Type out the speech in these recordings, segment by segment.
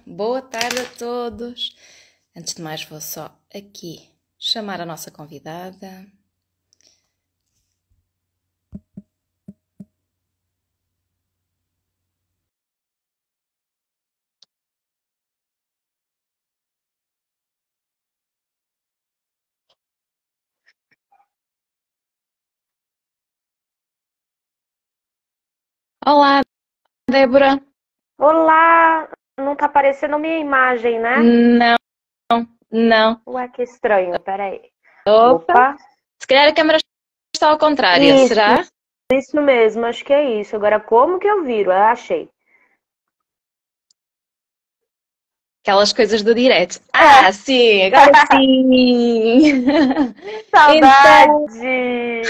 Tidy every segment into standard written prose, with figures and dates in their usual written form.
Boa tarde a todos. Antes de mais, vou só aqui chamar a nossa convidada. Olá, Débora. Olá, não tá aparecendo minha imagem, né? Não, não. Ué, que estranho, peraí. Opa, Opa, se calhar a câmera está ao contrário, isso, será? isso mesmo, acho que é isso. Agora, como que eu viro? Ah, achei. Aquelas coisas do direto. É, Sim, agora sim. Então, saudade!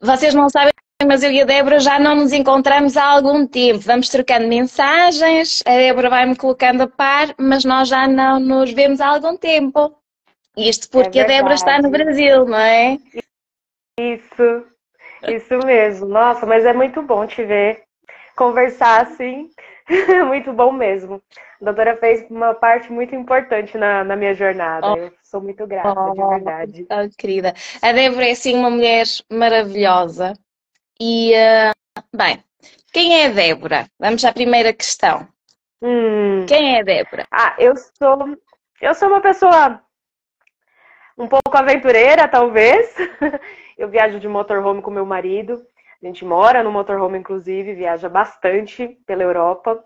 vocês não sabem, mas eu e a Débora já não nos encontramos há algum tempo. Vamos trocando mensagens, a Débora vai-me colocando a par, mas nós já não nos vemos há algum tempo. Isto É porque a Débora está no verdade, Brasil, não é? isso, isso mesmo. Nossa, mas é muito bom te ver, conversar assim, muito bom mesmo. A doutora fez uma parte muito importante na minha jornada. Oh, Eu sou muito grata, de oh, verdade. querida. A Débora é assim uma mulher maravilhosa. E, bem, quem é a Débora? Vamos à primeira questão. Hum. Quem é a Débora? Ah, eu sou uma pessoa um pouco aventureira, talvez. Eu viajo de motorhome com meu marido. A gente mora no motorhome, inclusive, viaja bastante pela Europa.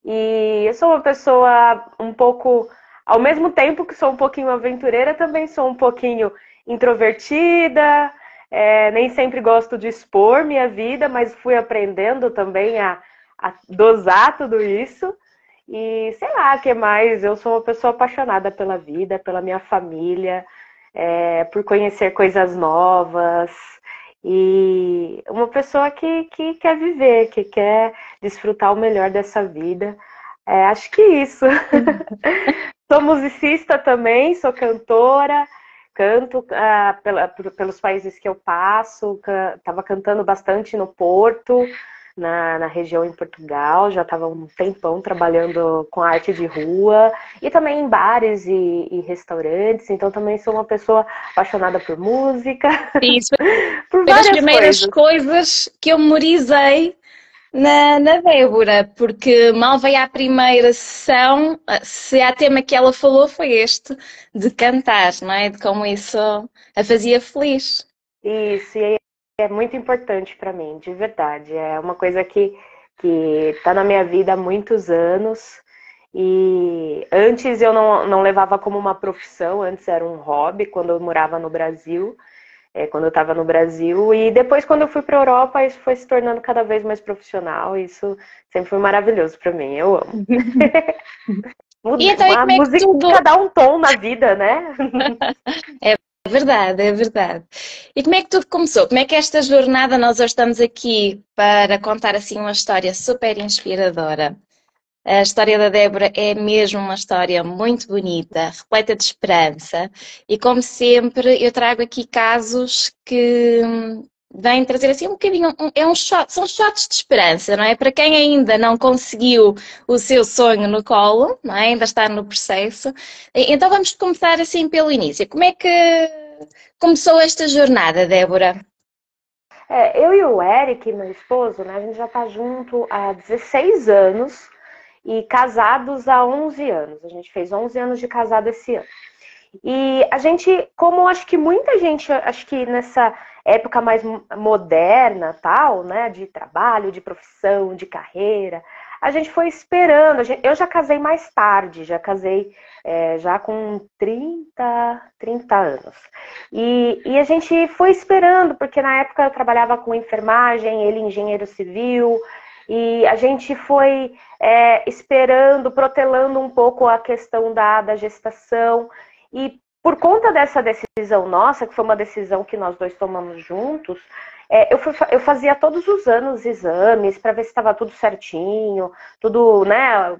E eu sou uma pessoa um pouco, ao mesmo tempo que sou um pouquinho aventureira, também sou um pouquinho introvertida. Nem sempre gosto de expor minha vida, mas fui aprendendo também a dosar tudo isso. E sei lá, o que mais? Eu sou uma pessoa apaixonada pela vida, pela minha família, por conhecer coisas novas. E uma pessoa que quer viver, que quer desfrutar o melhor dessa vida. Acho que isso. Sou musicista também, sou cantora, canto pelos países que eu passo, estava cantando bastante no Porto, na região em Portugal, já estava um tempão trabalhando com arte de rua, e também em bares e restaurantes, então também sou uma pessoa apaixonada por música, Isso por foi das várias primeiras coisas. coisas que eu memorizei na Débora, porque mal veio à primeira sessão, se há tema que ela falou foi este, de cantar, não é? De como isso a fazia feliz. Isso, e é muito importante para mim, de verdade. É uma coisa que está na minha vida há muitos anos. E antes eu não levava como uma profissão, antes era um hobby, quando eu morava no Brasil, quando eu estava no Brasil. E depois, quando eu fui para a Europa, isso foi se tornando cada vez mais profissional. Isso sempre foi maravilhoso para mim, eu amo. E então, e A como é que música tudo. dá um tom na vida, né? É verdade, é verdade. E como é que tudo começou? Como é que esta jornada, nós hoje estamos aqui para contar assim uma história super inspiradora. A história da Débora é mesmo uma história muito bonita, repleta de esperança, e como sempre, eu trago aqui casos que vêm trazer assim um bocadinho, são shots de esperança, não é? Para quem ainda não conseguiu o seu sonho no colo, não é? Ainda está no processo. Então vamos começar assim pelo início. Como é que começou esta jornada, Débora? Eu e o Eric, meu esposo, né, a gente já tá junto há 16 anos e casados há 11 anos. A gente fez 11 anos de casado esse ano. E a gente, como acho que muita gente, acho que nessa época mais moderna, tal, né, de trabalho, de profissão, de carreira, a gente foi esperando. Eu já casei mais tarde, já casei já com trinta anos. E a gente foi esperando, porque na época eu trabalhava com enfermagem, ele engenheiro civil, e a gente foi esperando, protelando um pouco a questão da gestação. E por conta dessa decisão nossa, que foi uma decisão que nós dois tomamos juntos, eu fazia todos os anos exames para ver se estava tudo certinho, tudo, né,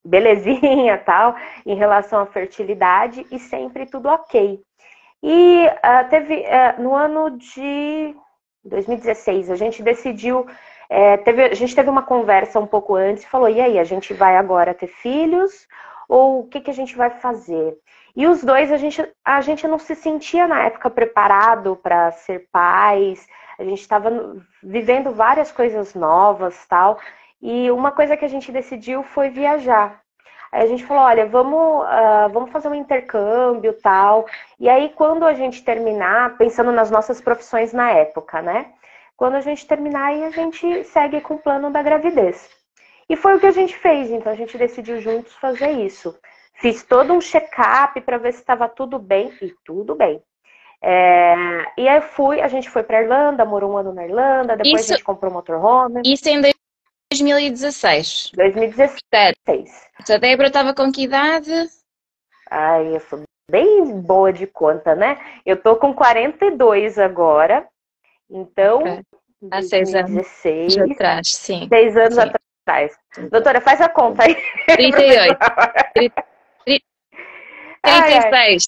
belezinha tal, em relação à fertilidade, e sempre tudo ok. E teve no ano de 2016, a gente decidiu A gente teve uma conversa um pouco antes e falou, e aí, a gente vai agora ter filhos? Ou o que a gente vai fazer? E os dois, a gente não se sentia na época preparado para ser pais, a gente estava vivendo várias coisas novas, tal, e uma coisa que a gente decidiu foi viajar. Aí a gente falou, olha, vamos fazer um intercâmbio, tal, e aí quando a gente terminar, pensando nas nossas profissões na época, né? Quando a gente terminar, aí a gente segue com o plano da gravidez. E foi o que a gente fez, então a gente decidiu juntos fazer isso. Fiz todo um check-up para ver se estava tudo bem, e tudo bem. E aí a gente foi para Irlanda, morou um ano na Irlanda, depois a gente comprou um motorhome. Isso em 2016. 2016. A Débora estava com que idade? Ai, eu sou bem boa de conta, né? Eu tô com 42 agora, então, há 6 anos atrás, sim. 6 anos atrás. Doutora, faz a conta aí. 38.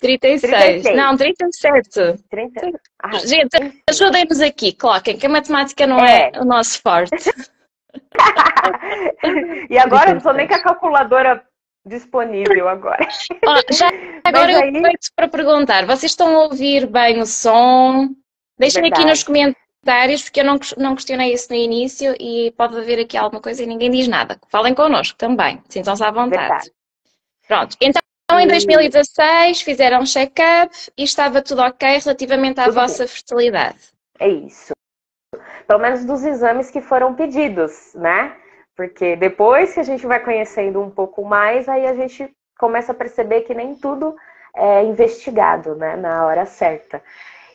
36. Não, 37. 30. Gente, ajudem-nos aqui, coloquem que a matemática não é o nosso forte. E agora eu não sou nem com a calculadora disponível agora. Agora eu aproveito para perguntar, vocês estão a ouvir bem o som? Deixem aqui nos comentários, porque eu não questionei isso no início e pode haver aqui alguma coisa e ninguém diz nada. Falem connosco também, sintam-se à vontade. Verdade. Pronto, então em 2016 fizeram um check-up e estava tudo ok relativamente à vossa fertilidade. É isso. Pelo menos dos exames que foram pedidos, né? Porque depois que a gente vai conhecendo um pouco mais, aí a gente começa a perceber que nem tudo é investigado, né? Na hora certa.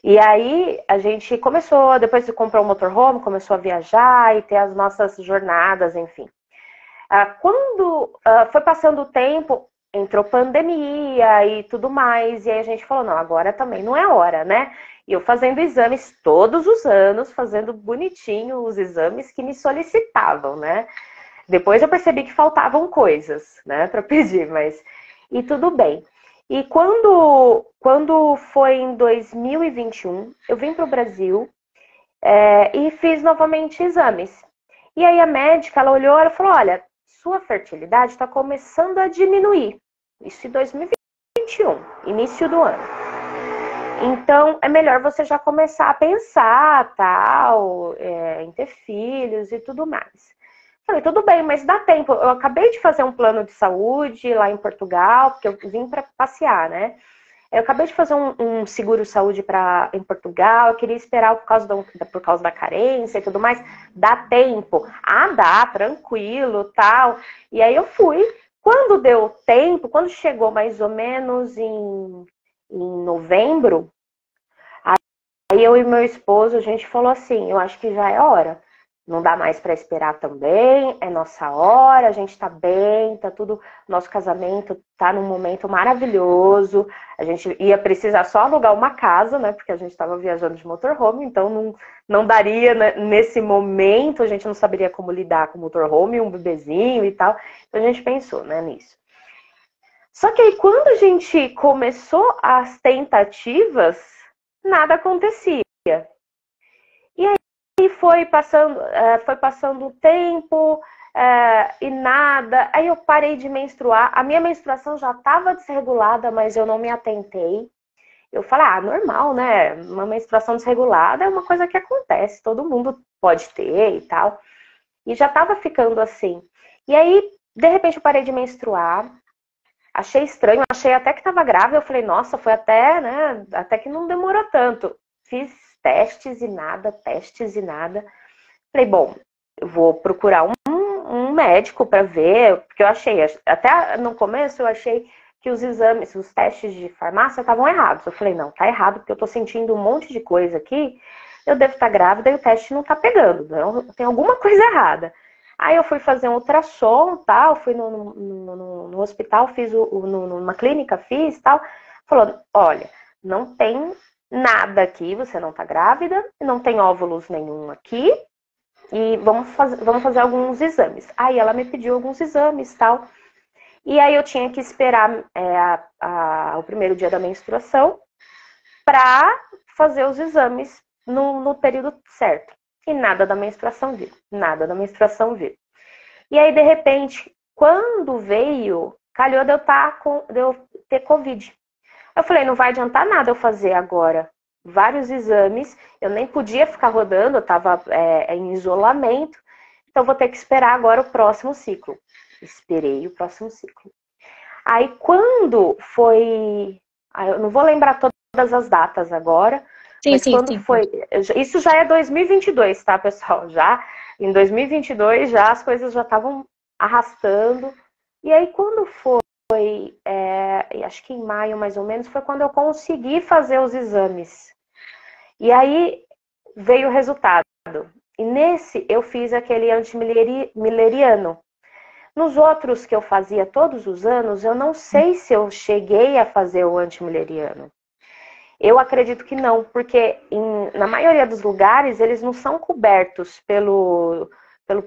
E aí a gente começou, depois de comprar um motorhome, começou a viajar e ter as nossas jornadas, enfim. Quando foi passando o tempo, entrou pandemia e tudo mais, e aí a gente falou, não, agora também não é hora, né? E eu fazendo exames todos os anos, fazendo bonitinho os exames que me solicitavam, né? Depois eu percebi que faltavam coisas, né, para pedir, mas... E tudo bem. E quando foi em 2021, eu vim para o Brasil e fiz novamente exames. E aí a médica, ela olhou e falou, olha, sua fertilidade está começando a diminuir. Isso em 2021, início do ano. Então, é melhor você já começar a pensar, tal, em ter filhos e tudo mais. Falei, tudo bem, mas dá tempo. Eu acabei de fazer um plano de saúde lá em Portugal, porque eu vim para passear, né? Eu acabei de fazer um seguro-saúde em Portugal, eu queria esperar por causa da carência e tudo mais. Dá tempo? Ah, dá, tranquilo, tal. E aí eu fui. Quando deu tempo, quando chegou mais ou menos em novembro, aí eu e meu esposo, a gente falou assim, eu acho que já é hora. Não dá mais para esperar também, é nossa hora, a gente tá bem, tá tudo, nosso casamento tá num momento maravilhoso, a gente ia precisar só alugar uma casa, né, porque a gente estava viajando de motorhome, então não daria, né, nesse momento, a gente não saberia como lidar com o motorhome, um bebezinho e tal, então a gente pensou, né, nisso. Só que aí quando a gente começou as tentativas, nada acontecia. E foi passando o tempo e nada. Aí eu parei de menstruar. A minha menstruação já estava desregulada, mas eu não me atentei. Eu falei, normal, né? Uma menstruação desregulada é uma coisa que acontece, todo mundo pode ter e tal. E já estava ficando assim. E aí, de repente, eu parei de menstruar. Achei estranho, achei até que estava grávida. Eu falei, nossa, foi até, né? Até que não demorou tanto. Fiz testes e nada. Falei, bom, eu vou procurar um médico para ver, porque eu achei, até no começo eu achei que os exames, os testes de farmácia estavam errados. Eu falei, não, tá errado, porque eu tô sentindo um monte de coisa aqui, eu devo estar grávida e o teste não tá pegando, não, tem alguma coisa errada. Aí eu fui fazer um ultrassom, tal, fui no hospital, fiz numa clínica, fiz, tal, falou, olha, não tem nada aqui, você não tá grávida, não tem óvulos nenhum aqui, e vamos fazer alguns exames. Aí ela me pediu alguns exames e tal, e aí eu tinha que esperar o primeiro dia da menstruação para fazer os exames no período certo. e nada da menstruação vir. Nada da menstruação vir. E aí, de repente, quando veio, calhou de eu ter Covid. Eu falei, não vai adiantar nada eu fazer agora vários exames, eu nem podia ficar rodando, eu estava em isolamento, então vou ter que esperar agora o próximo ciclo. Esperei o próximo ciclo. Aí quando foi, eu não vou lembrar todas as datas agora, mas quando foi, isso já é 2022, tá, pessoal? Já em 2022 já as coisas já estavam arrastando. E aí quando foi, acho que em maio mais ou menos, foi quando eu consegui fazer os exames. E aí veio o resultado. E nesse eu fiz aquele antimileriano. Nos outros que eu fazia todos os anos, eu não sei se eu cheguei a fazer o antimileriano. Eu acredito que não, porque na maioria dos lugares eles não são cobertos pelo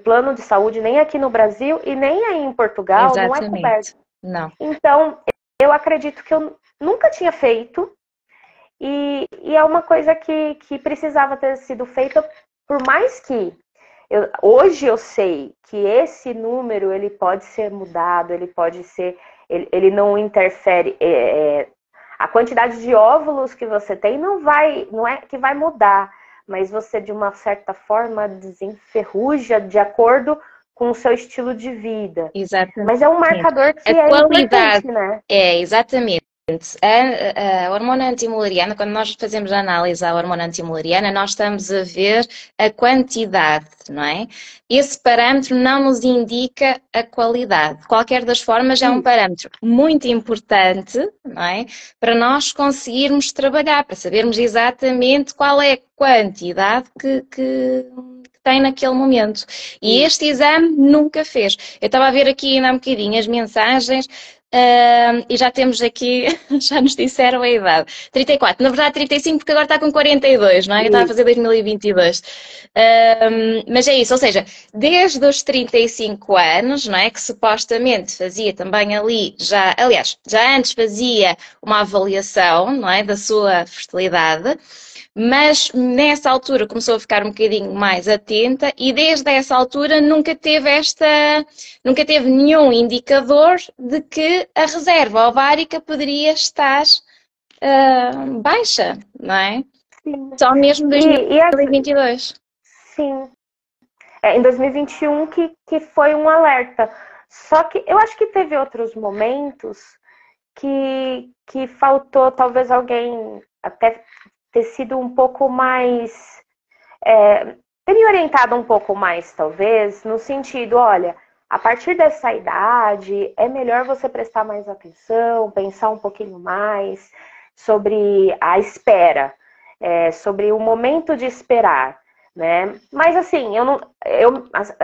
plano de saúde, nem aqui no Brasil e nem aí em Portugal. Exatamente. Não é coberto. Não. Então, eu acredito que eu nunca tinha feito e é uma coisa que precisava ter sido feita, por mais que hoje eu sei que esse número ele pode ser mudado, ele pode ser, ele não interfere. A quantidade de óvulos que você tem não é que vai mudar, mas você de uma certa forma desenferruja de acordo com o seu estilo de vida. Exatamente. Mas é um marcador que é importante, né? Exatamente. A hormona antimileriana, quando nós fazemos a análise à hormona antimileriana, nós estamos a ver a quantidade, não é? Esse parâmetro não nos indica a qualidade. De qualquer das formas, é um parâmetro muito importante, não é? Para nós conseguirmos trabalhar, para sabermos exatamente qual é a quantidade que tem naquele momento. E este exame nunca fez. Eu estava a ver aqui ainda há um bocadinho as mensagens. E já temos aqui, já nos disseram a idade, 34, na verdade 35 porque agora está com 42, não é? Eu estava a fazer 2022. Mas é isso, ou seja, desde os 35 anos, não é? Que supostamente fazia também ali, já antes fazia uma avaliação, não é? Da sua fertilidade. Mas nessa altura começou a ficar um bocadinho mais atenta e desde essa altura nunca teve nenhum indicador de que a reserva ovárica poderia estar baixa, não é? Sim. Só mesmo 2022. Sim. Em 2021 que foi um alerta. Só que eu acho que teve outros momentos que faltou talvez alguém até ter sido um pouco mais, ter me orientado um pouco mais, talvez, no sentido, olha, a partir dessa idade, é melhor você prestar mais atenção, pensar um pouquinho mais sobre a espera, sobre o momento de esperar, né? Mas assim,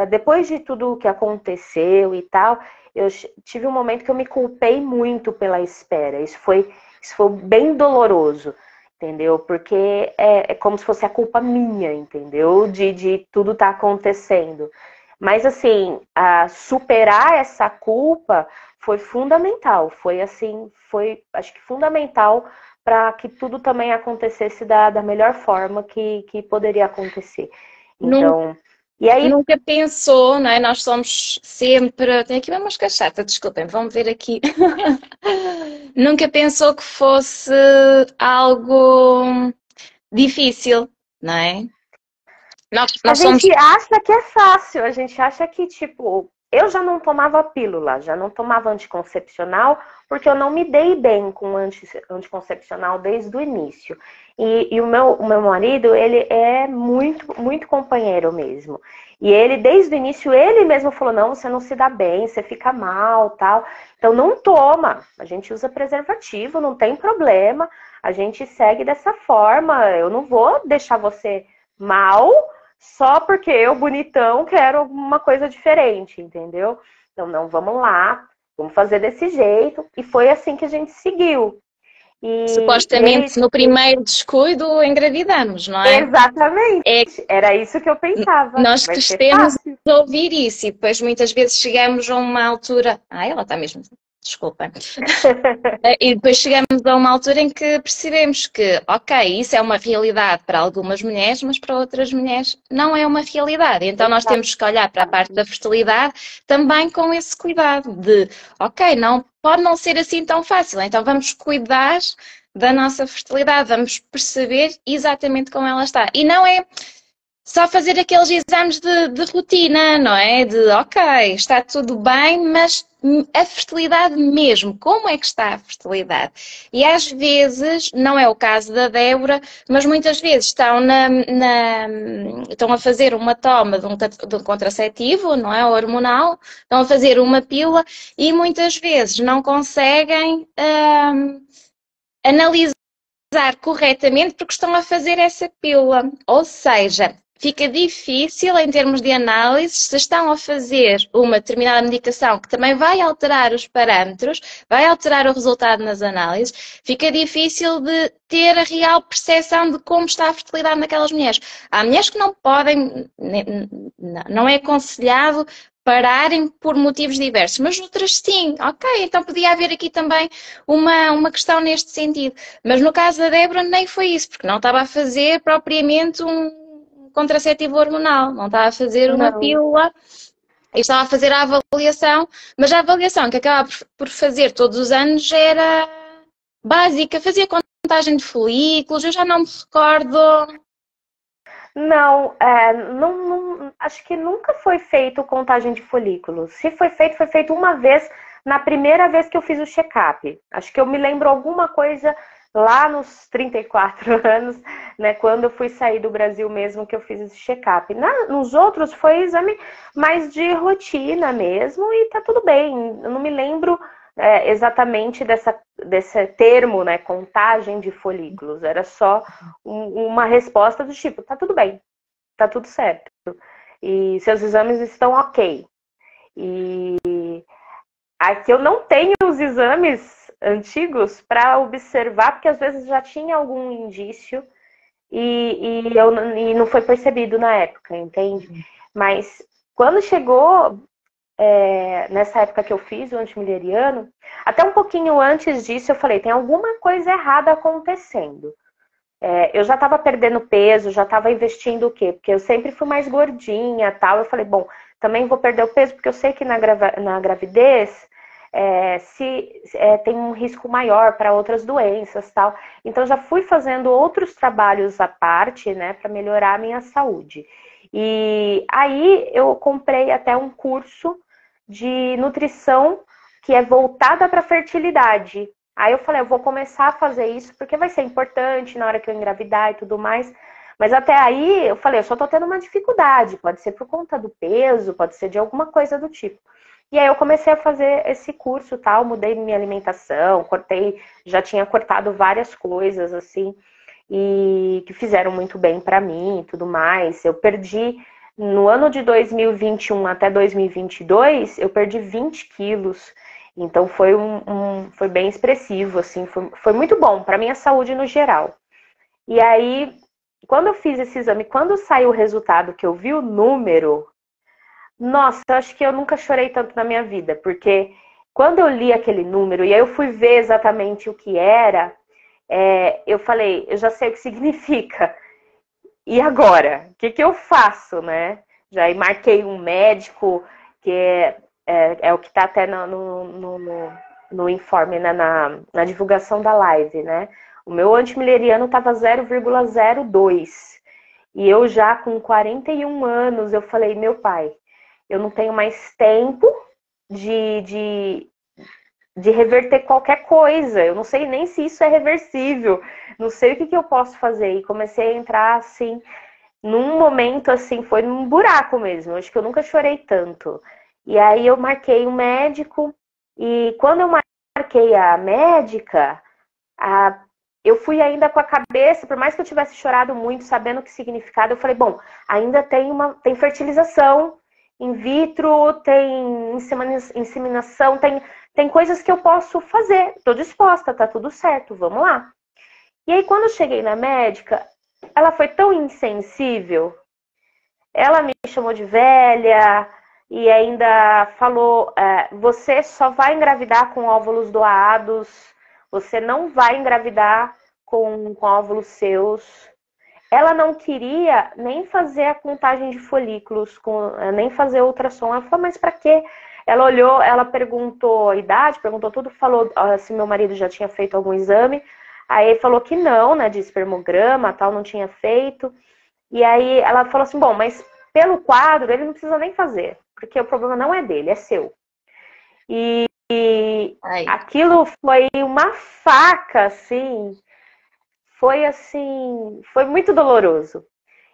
depois de tudo o que aconteceu e tal, eu tive um momento que eu me culpei muito pela espera. Isso foi bem doloroso. Entendeu? Porque é como se fosse a culpa minha, entendeu? De tudo tá acontecendo. Mas assim, superar essa culpa foi fundamental. Foi acho que fundamental para que tudo também acontecesse da melhor forma que poderia acontecer. Então, e aí... Nunca pensou, não é? Nós somos sempre... Tem aqui uma mosca chata, desculpem, vamos ver aqui. Nunca pensou que fosse algo difícil, não é? A gente acha que é fácil, a gente acha que, tipo, eu já não tomava pílula, já não tomava anticoncepcional, porque eu não me dei bem com anticoncepcional desde o início. E o meu marido, ele é muito, muito companheiro mesmo. E ele, desde o início, ele mesmo falou, não, você não se dá bem, você fica mal, tal. Então não toma, a gente usa preservativo, não tem problema, a gente segue dessa forma, eu não vou deixar você mal só porque eu, bonitão, quero alguma coisa diferente, entendeu? Então, não, vamos lá, vamos fazer desse jeito. E foi assim que a gente seguiu. Supostamente, no primeiro descuido, engravidamos, não é? Exatamente. Era isso que eu pensava. Nós crescemos a ouvir isso e depois muitas vezes chegamos a uma altura... ela está mesmo... desculpa. E depois chegamos a uma altura em que percebemos que, ok, isso é uma realidade para algumas mulheres, mas para outras mulheres não é uma realidade. Então nós temos que olhar para a parte da fertilidade também com esse cuidado de, ok, não pode não ser assim tão fácil, então vamos cuidar da nossa fertilidade, vamos perceber exatamente como ela está. E não é só fazer aqueles exames de rotina, não é? De, ok, está tudo bem, mas a fertilidade mesmo, como é que está a fertilidade? E às vezes, não é o caso da Débora, mas muitas vezes estão a fazer uma toma de um contraceptivo, não é? Hormonal, estão a fazer uma pílula e muitas vezes não conseguem analisar corretamente porque estão a fazer essa pílula. Ou seja, fica difícil em termos de análise, se estão a fazer uma determinada medicação que também vai alterar os parâmetros, vai alterar o resultado nas análises, fica difícil de ter a real percepção de como está a fertilidade naquelas mulheres. Há mulheres que não podem, não é aconselhado pararem por motivos diversos, mas outras sim, ok, então podia haver aqui também uma questão neste sentido. Mas no caso da Débora nem foi isso, porque não estava a fazer propriamente um contraceptivo hormonal, não estava a fazer uma pílula, e estava a fazer a avaliação, mas a avaliação que acaba por fazer todos os anos era básica, fazia contagem de folículos, eu já não me recordo. Não, acho que nunca foi feito contagem de folículos. Se foi feito uma vez, na primeira vez que eu fiz o check-up. Acho que eu me lembro alguma coisa lá nos 34 anos, né, quando eu fui sair do Brasil mesmo, que eu fiz esse check-up. Nos outros foi exame mais de rotina mesmo e tá tudo bem. Eu não me lembro exatamente desse termo, né, contagem de folículos. Era só uma resposta do tipo, tá tudo bem, tá tudo certo. E seus exames estão ok. E aqui eu não tenho os exames antigos para observar, porque às vezes já tinha algum indício e não foi percebido na época, entende? Mas quando chegou nessa época que eu fiz o antimileriano, até um pouquinho antes disso eu falei, tem alguma coisa errada acontecendo. Eu já estava perdendo peso, já estava investindo o quê? Porque eu sempre fui mais gordinha tal. Eu falei, bom, também vou perder o peso, porque eu sei que na gravidez tem um risco maior para outras doenças tal. Então já fui fazendo outros trabalhos à parte, né, para melhorar a minha saúde. E aí eu comprei até um curso de nutrição que é voltada para fertilidade. Aí eu falei, eu vou começar a fazer isso porque vai ser importante na hora que eu engravidar e tudo mais. Mas até aí eu falei, eu só tô tendo uma dificuldade. Pode ser por conta do peso, pode ser de alguma coisa do tipo. E aí eu comecei a fazer esse curso, tal, mudei minha alimentação, já tinha cortado várias coisas assim, e que fizeram muito bem pra mim e tudo mais. Eu perdi no ano de 2021 até 2022, eu perdi 20 quilos. Então foi foi bem expressivo, assim, foi muito bom para minha saúde no geral. E aí, quando eu fiz esse exame, quando saiu o resultado, que eu vi o número, nossa, acho que eu nunca chorei tanto na minha vida, porque quando eu li aquele número e aí eu fui ver exatamente o que era, eu falei, eu já sei o que significa. E agora? O que eu faço, né? Já marquei um médico, que é o que está até no informe, né, na divulgação da live, né? O meu antimileriano estava 0,02. E eu já com 41 anos, eu falei, meu pai, eu não tenho mais tempo de reverter qualquer coisa. Eu não sei nem se isso é reversível. Não sei o que eu posso fazer. E comecei a entrar, assim, num momento, assim, foi num buraco mesmo. Acho que eu nunca chorei tanto. E aí eu marquei um médico. E quando eu marquei a médica, eu fui ainda com a cabeça, por mais que eu tivesse chorado muito, sabendo o que significava, eu falei, bom, ainda tem fertilização in vitro, tem inseminação, tem coisas que eu posso fazer. Tô disposta, tá tudo certo, vamos lá. E aí, quando eu cheguei na médica, ela foi tão insensível. Ela me chamou de velha, e ainda falou, você só vai engravidar com óvulos doados, você não vai engravidar com óvulos seus. Ela não queria nem fazer a contagem de folículos, nem fazer ultrassom. Ela falou, mas pra quê? Ela olhou, ela perguntou a idade, perguntou tudo, falou se meu marido já tinha feito algum exame. Aí falou que não, né, de espermograma, tal, não tinha feito. E aí ela falou assim, bom, mas pelo quadro ele não precisa nem fazer, porque o problema não é dele, é seu. E Ai, aquilo foi uma faca, assim, foi muito doloroso.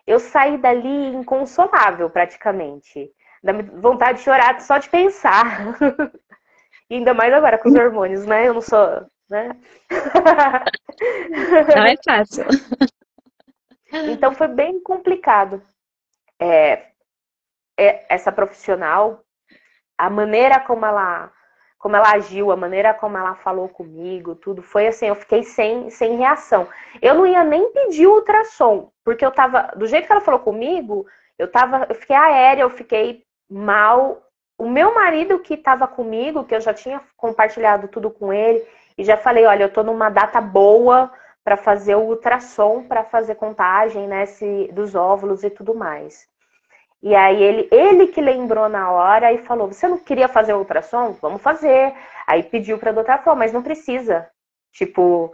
Eu saí dali inconsolável, praticamente. Dá vontade de chorar só de pensar. E ainda mais agora com os hormônios, né? Eu não sou, né? não é fácil. Então foi bem complicado. Essa profissional, a maneira como ela agiu, a maneira como ela falou comigo, tudo, foi assim, eu fiquei sem reação. Eu não ia nem pedir ultrassom, porque eu tava, do jeito que ela falou comigo, eu fiquei aérea, eu fiquei mal. O meu marido que estava comigo, que eu já tinha compartilhado tudo com ele, e já falei, olha, eu tô numa data boa para fazer o ultrassom, para fazer contagem, né, dos óvulos e tudo mais. E aí ele que lembrou na hora e falou, você não queria fazer ultrassom? Vamos fazer. Aí pediu pra doutora, falou, mas não precisa. Tipo,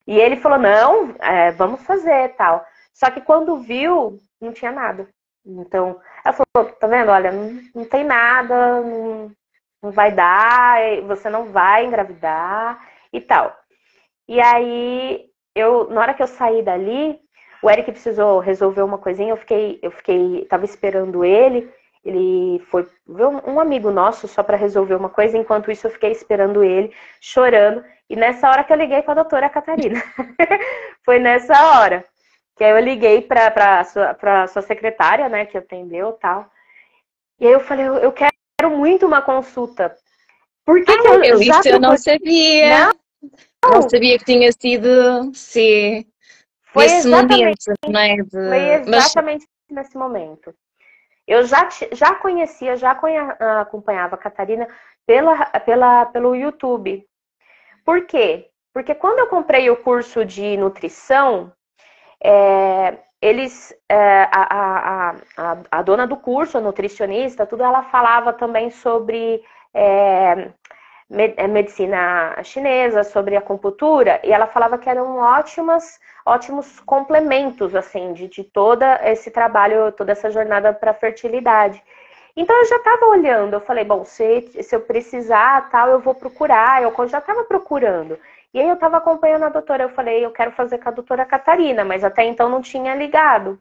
e ele falou, não, vamos fazer, tal. Só que quando viu, não tinha nada. Então, ela falou, tá vendo? Olha, não tem nada, não vai dar, você não vai engravidar e tal. E aí, na hora que eu saí dali, o Eric precisou resolver uma coisinha, tava esperando ele foi ver um amigo nosso só para resolver uma coisa, enquanto isso eu fiquei esperando ele, chorando, e nessa hora que eu liguei para a doutora Catarina. Foi nessa hora que aí eu liguei para sua secretária, né, que atendeu e tal. E aí eu falei, eu quero muito uma consulta. Por que que eu já Isso eu não procurei? sabia. Não, Não sabia que tinha sido, sim, foi nesse exatamente, momento, não é? foi Mas exatamente nesse momento. Eu já conhecia, acompanhava a Catarina pelo YouTube. Por quê? Porque quando eu comprei o curso de nutrição, a dona do curso, a nutricionista, tudo, ela falava também sobre medicina chinesa, sobre acupuntura, e ela falava que eram ótimos complementos, assim, de todo esse trabalho, toda essa jornada para fertilidade. Então eu já estava olhando, eu falei, bom, se eu precisar, tal, eu vou procurar, eu já estava procurando. E aí eu estava acompanhando a doutora, eu falei, eu quero fazer com a doutora Catarina, mas até então não tinha ligado,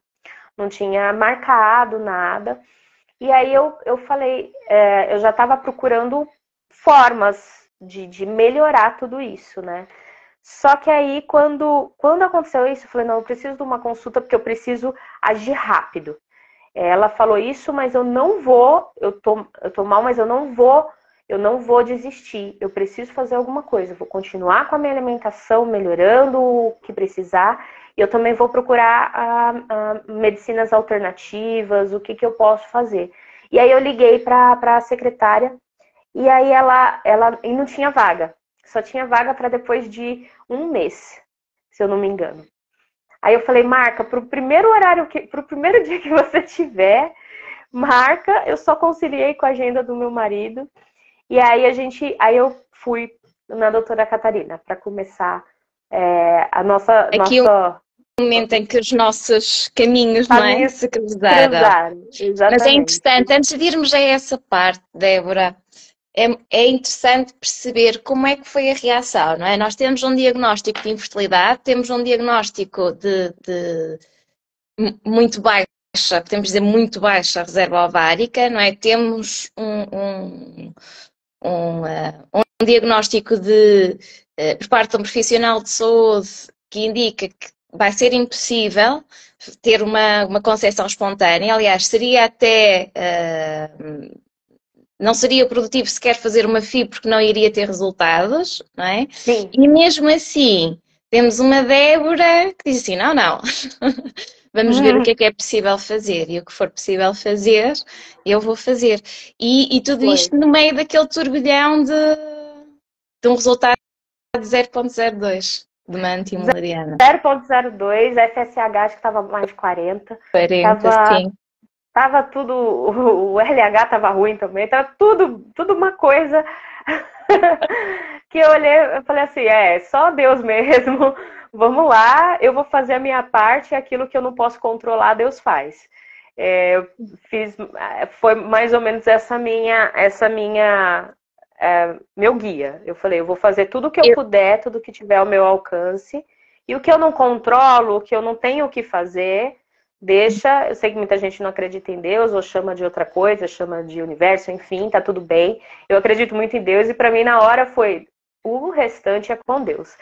não tinha marcado nada. E aí eu falei, eu já estava procurando formas de melhorar tudo isso, né? Só que aí, quando aconteceu isso, eu falei, não, eu preciso de uma consulta porque eu preciso agir rápido. Ela falou isso, mas eu não vou, eu tô mal, mas eu não vou desistir. Eu preciso fazer alguma coisa. Eu vou continuar com a minha alimentação, melhorando o que precisar. E eu também vou procurar medicinas alternativas, o que eu posso fazer. E aí eu liguei para a secretária e aí e não tinha vaga. Só tinha vaga para depois de um mês, se eu não me engano. Aí eu falei, marca, pro primeiro dia que você tiver, marca. Eu só conciliei com a agenda do meu marido. E aí aí eu fui na doutora Catarina para começar a aqui é o momento em que os nossos caminhos, não é, caminhos se cruzaram. cruzaram. Mas é Exatamente. interessante, antes de irmos a essa parte, Débora, é interessante perceber como é que foi a reação, não é? Nós temos um diagnóstico de infertilidade, temos um diagnóstico de muito baixa, podemos dizer muito baixa reserva ovárica, não é? Temos um diagnóstico por parte de um profissional de saúde que indica que vai ser impossível ter uma concepção espontânea. Aliás, seria até não seria produtivo sequer fazer uma FIV porque não iria ter resultados, não é? Sim. E mesmo assim, temos uma Débora que diz assim, não, vamos ver o que é possível fazer. E o que for possível fazer, eu vou fazer. E tudo Foi. isto no meio daquele turbilhão de um resultado de 0,02 de uma antimilariana. 0,02, FSH acho que estava mais de 40. 40, sim. Tava tudo, o RH tava ruim também, tava tudo uma coisa que eu olhei, eu falei assim, só Deus mesmo, vamos lá, eu vou fazer a minha parte, aquilo que eu não posso controlar, Deus faz. Eu fiz, foi mais ou menos meu guia. Eu falei, eu vou fazer tudo o que eu puder, tudo que tiver ao meu alcance, e o que eu não controlo, o que eu não tenho o que fazer, deixa. Eu sei que muita gente não acredita em Deus, ou chama de outra coisa, chama de universo, enfim, tá tudo bem. Eu acredito muito em Deus, e para mim na hora foi, o restante é com Deus.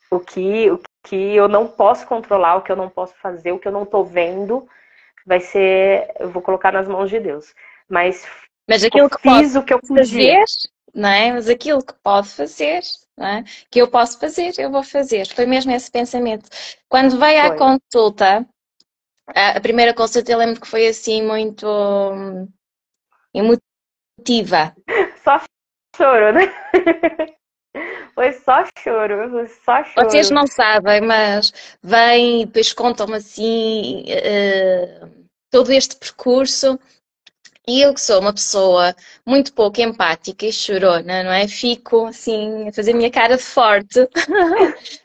O que eu não posso controlar, o que eu não posso fazer, o que eu não tô vendo, eu vou colocar nas mãos de Deus. Mas aquilo que fiz o que eu podia. Fazer, não é? Mas aquilo que pode fazer, não é? Que eu posso fazer, eu vou fazer. Foi mesmo esse pensamento. Quando veio à consulta, a primeira consulta, eu lembro que foi assim muito emotiva. Só choro, né? Foi só choro, foi só choro. Vocês não sabem, mas vêm e depois contam-me assim todo este percurso. E eu que sou uma pessoa muito pouco empática e chorona, não é? Fico assim a fazer a minha cara de forte,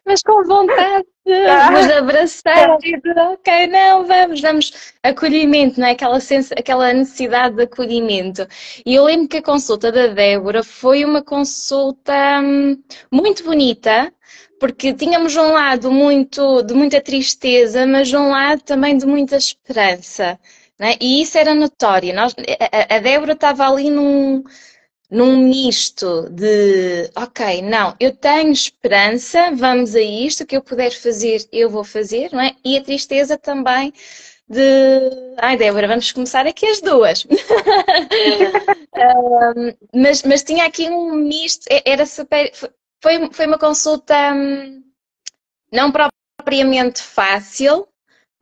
mas com vontade de vos abraçar e de ok, não, vamos, acolhimento, não é? Aquela necessidade de acolhimento. E eu lembro que a consulta da Débora foi uma consulta muito bonita, porque tínhamos um lado de muita tristeza, mas um lado também de muita esperança. Né? E isso era notório. A Débora estava ali num misto de ok, não, eu tenho esperança, vamos a isto, o que eu puder fazer, eu vou fazer, não é? E a tristeza também de ai, Débora, vamos começar aqui as duas. Mas tinha aqui um misto, era super. Foi uma consulta não propriamente fácil,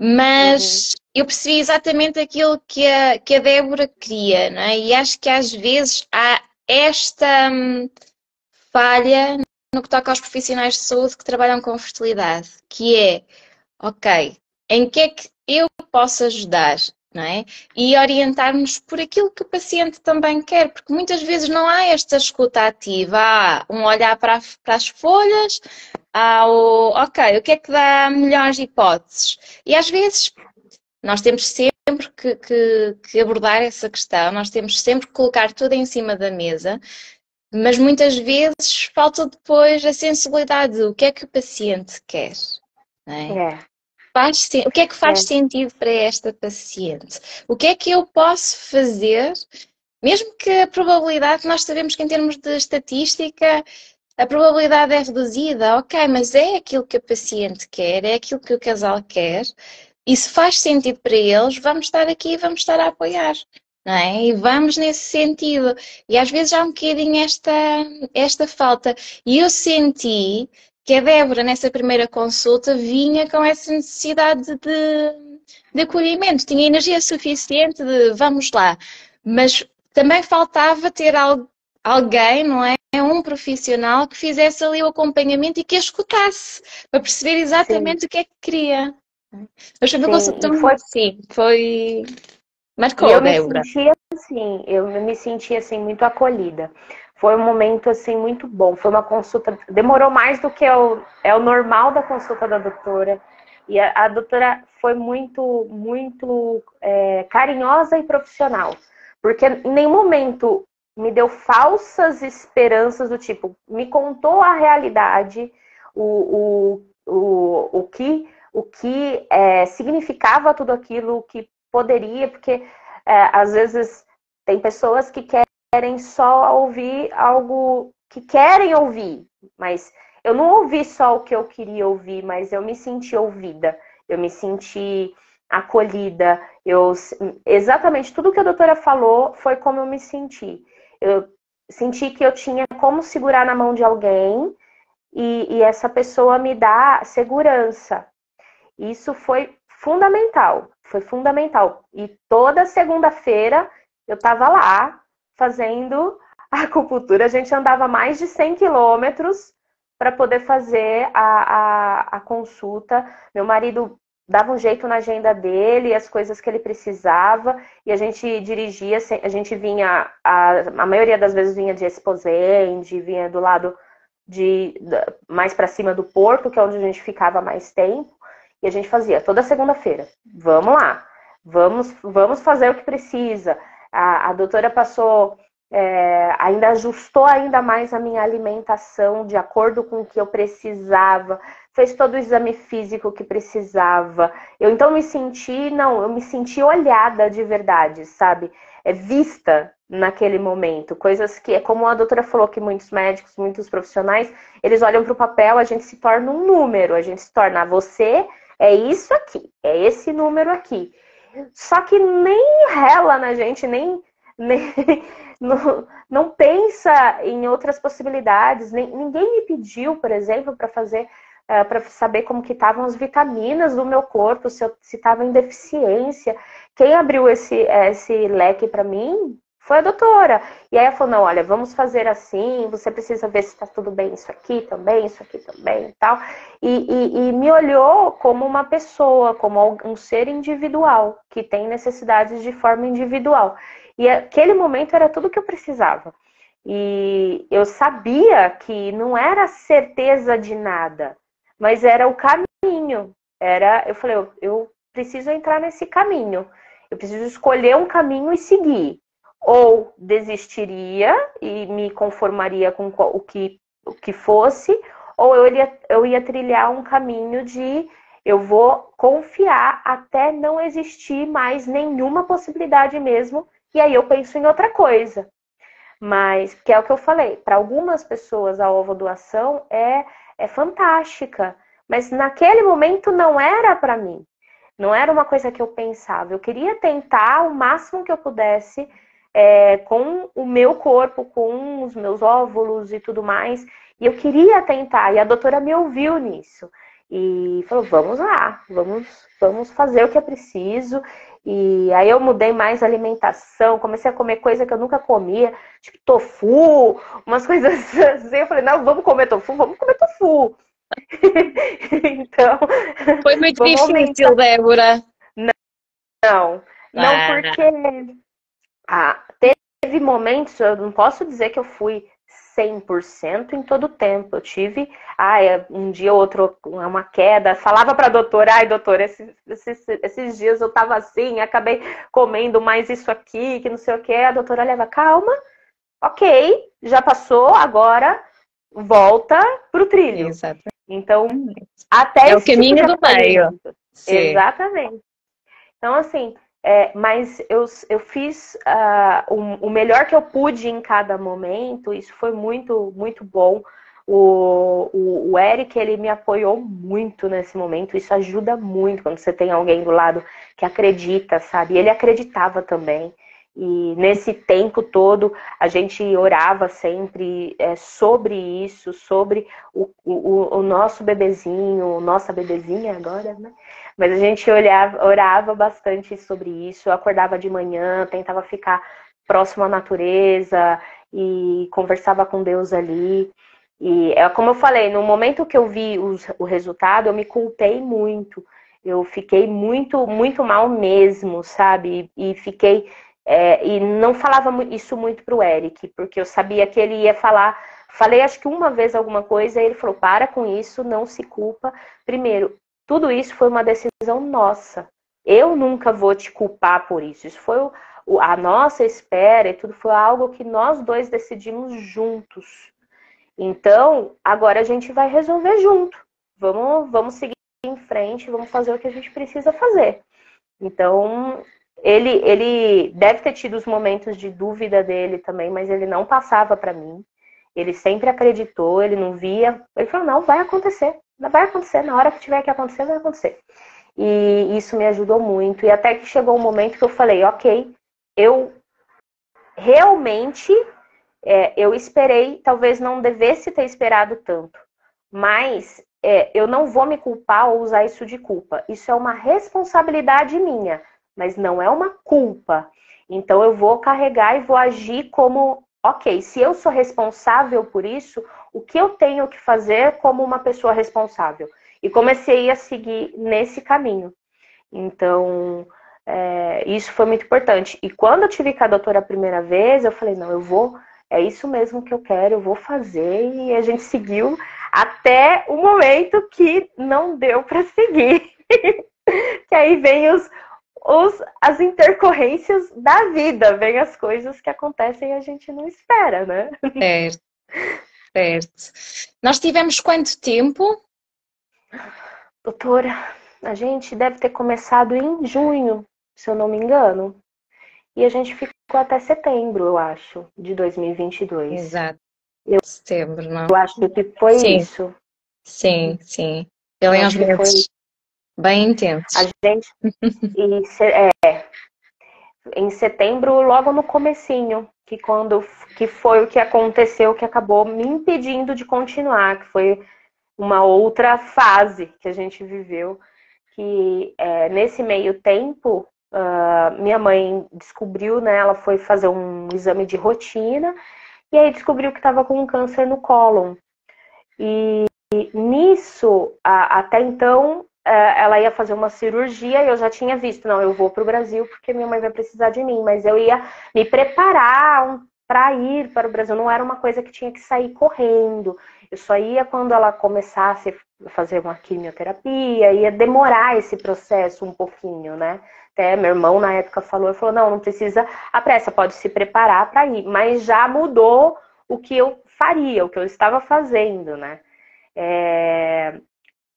mas eu percebi exatamente aquilo que a Débora queria, não é? E acho que às vezes há esta falha no que toca aos profissionais de saúde que trabalham com fertilidade, que é, ok, em que é que eu posso ajudar, não é? E orientar-nos por aquilo que o paciente também quer, porque muitas vezes não há esta escuta ativa, há um olhar para as folhas, ok, o que é que dá melhores hipóteses? E às vezes nós temos sempre que abordar essa questão, nós temos sempre que colocar tudo em cima da mesa, mas muitas vezes falta depois a sensibilidade do que é que o paciente quer. Não é? O que é que faz sentido para esta paciente? O que é que eu posso fazer, mesmo que a probabilidade, nós sabemos que em termos de estatística, a probabilidade é reduzida, ok, mas é aquilo que a paciente quer, é aquilo que o casal quer, e se faz sentido para eles, vamos estar aqui e vamos estar a apoiar, não é? E vamos nesse sentido. E às vezes há um bocadinho esta falta. E eu senti que a Débora, nessa primeira consulta, vinha com essa necessidade de acolhimento, tinha energia suficiente de vamos lá, mas também faltava ter alguém, não é? Um profissional que fizesse ali o acompanhamento e que a escutasse, para perceber exatamente o que é que queria. Mas foi uma consulta muito, sim, foi... Marcou, eu Débora. eu me senti assim muito acolhida. Foi um momento assim muito bom. Foi uma consulta, demorou mais do que é o normal da consulta da doutora. E a doutora foi muito carinhosa e profissional, porque em nenhum momento me deu falsas esperanças do tipo, me contou a realidade, o que significava tudo aquilo, o que poderia, porque às vezes tem pessoas que querem só ouvir algo que querem ouvir, mas eu não ouvi só o que eu queria ouvir, mas eu me senti ouvida, eu me senti acolhida, exatamente tudo que a doutora falou foi como eu me senti. Eu senti que eu tinha como segurar na mão de alguém e essa pessoa me dá segurança. Isso foi fundamental. E toda segunda-feira eu estava lá fazendo a acupuntura. A gente andava mais de 100 quilômetros para poder fazer a consulta. Meu marido dava um jeito na agenda dele, as coisas que ele precisava, e a gente dirigia, a gente vinha, a maioria das vezes vinha de Esposende, vinha do lado mais para cima do porto, que é onde a gente ficava mais tempo, e a gente fazia toda segunda-feira. Vamos lá, vamos fazer o que precisa. A doutora passou, ainda ajustou ainda mais a minha alimentação de acordo com o que eu precisava, fez todo o exame físico que precisava. Então eu me senti olhada de verdade, sabe? Vista naquele momento. Coisas que, como a doutora falou, que muitos médicos, muitos profissionais, eles olham para o papel, a gente se torna um número, a gente se torna você, é isso aqui, é esse número aqui. Só que nem rela na gente, nem não pensa em outras possibilidades. Ninguém me pediu, por exemplo, para saber como que estavam as vitaminas do meu corpo, se estava em deficiência. Quem abriu esse leque para mim foi a doutora. E aí ela falou, não, olha, vamos fazer assim, você precisa ver se está tudo bem isso aqui também e tal. E me olhou como uma pessoa, como um ser individual, que tem necessidades de forma individual. E aquele momento era tudo que eu precisava. E eu sabia que não era certeza de nada, mas era o caminho. Eu falei, eu preciso entrar nesse caminho. Eu preciso escolher um caminho e seguir. Ou desistiria e me conformaria com o que fosse, ou eu ia trilhar um caminho de eu vou confiar até não existir mais nenhuma possibilidade mesmo, e aí eu penso em outra coisa. Mas, que é o que eu falei, para algumas pessoas a ovodoação é fantástica, mas naquele momento não era para mim. Não era uma coisa que eu pensava. Eu queria tentar o máximo que eu pudesse com o meu corpo, com os meus óvulos e tudo mais. E eu queria tentar. E a doutora me ouviu nisso. E falou, vamos lá, vamos fazer o que é preciso. E aí eu mudei mais a alimentação, comecei a comer coisa que eu nunca comia, tipo tofu, umas coisas assim. Eu falei, não, vamos comer tofu. Então, foi muito difícil, Débora. Não, porque teve momentos, eu não posso dizer que eu fui 100% em todo o tempo. Eu tive, um dia ou outro, uma queda. Falava para a doutora, doutora, esses dias eu tava assim, acabei comendo mais isso aqui, que não sei o que. A doutora leva, calma, ok, já passou, agora volta pro trilho. Exato. Então, até o caminho do meio. Exatamente. Então, assim, mas eu fiz o melhor que eu pude em cada momento. Isso foi muito, muito bom. O Eric, ele me apoiou muito nesse momento. Isso ajuda muito quando você tem alguém do lado que acredita, sabe? Ele acreditava também. E nesse tempo todo, a gente orava sempre sobre isso, sobre o nosso bebezinho, nossa bebezinha agora, né? Mas a gente orava bastante sobre isso. Eu acordava de manhã, tentava ficar próximo à natureza e conversava com Deus ali. E como eu falei, no momento que eu vi o resultado, eu me culpei muito. Eu fiquei muito, muito mal mesmo, sabe? E fiquei... e não falava isso muito pro Eric, porque eu sabia que ele ia falar. Falei acho que uma vez alguma coisa, e ele falou, para com isso, não se culpa. Primeiro, tudo isso foi uma decisão nossa. Eu nunca vou te culpar por isso. Isso foi a nossa espera e tudo foi algo que nós dois decidimos juntos. Então, agora a gente vai resolver junto. Vamos seguir em frente, vamos fazer o que a gente precisa fazer. Então, ele deve ter tido os momentos de dúvida dele também, mas ele não passava para mim. Ele sempre acreditou, ele não via. Ele falou, não, vai acontecer, na hora que tiver que acontecer, vai acontecer. E isso me ajudou muito. E até que chegou um momento que eu falei, ok, eu realmente, eu esperei, talvez não devesse ter esperado tanto, mas eu não vou me culpar ou usar isso de culpa. Isso é uma responsabilidade minha, mas não é uma culpa. Então eu vou carregar e vou agir como, ok, se eu sou responsável por isso, o que eu tenho que fazer como uma pessoa responsável? E comecei a seguir nesse caminho. Então, isso foi muito importante. E quando eu tive com a doutora a primeira vez, eu falei, não, é isso mesmo que eu quero, eu vou fazer. E a gente seguiu até o momento que não deu para seguir. Que aí vem as intercorrências da vida, vem as coisas que acontecem e a gente não espera, né? Certo, certo. Nós tivemos quanto tempo? Doutora, a gente deve ter começado em junho, se eu não me engano. E a gente ficou até setembro, eu acho, de 2022. Exato, Eu setembro, não? acho que foi Sim, isso. sim, sim. Eu Ele é uns acho que foi meses bem a intensos. gente. Em setembro, logo no comecinho, que foi o que aconteceu, que acabou me impedindo de continuar, que foi uma outra fase que a gente viveu, que nesse meio tempo, minha mãe descobriu, né, ela foi fazer um exame de rotina, e aí descobriu que estava com um câncer no cólon. E nisso, até então, ela ia fazer uma cirurgia e eu já tinha visto, não, eu vou para o Brasil porque minha mãe vai precisar de mim, mas eu ia me preparar para ir para o Brasil, não era uma coisa que tinha que sair correndo, eu só ia quando ela começasse a fazer uma quimioterapia, ia demorar esse processo um pouquinho, né? Até meu irmão na época falou, não precisa apressa, pode se preparar para ir, mas já mudou o que eu faria, o que eu estava fazendo, né?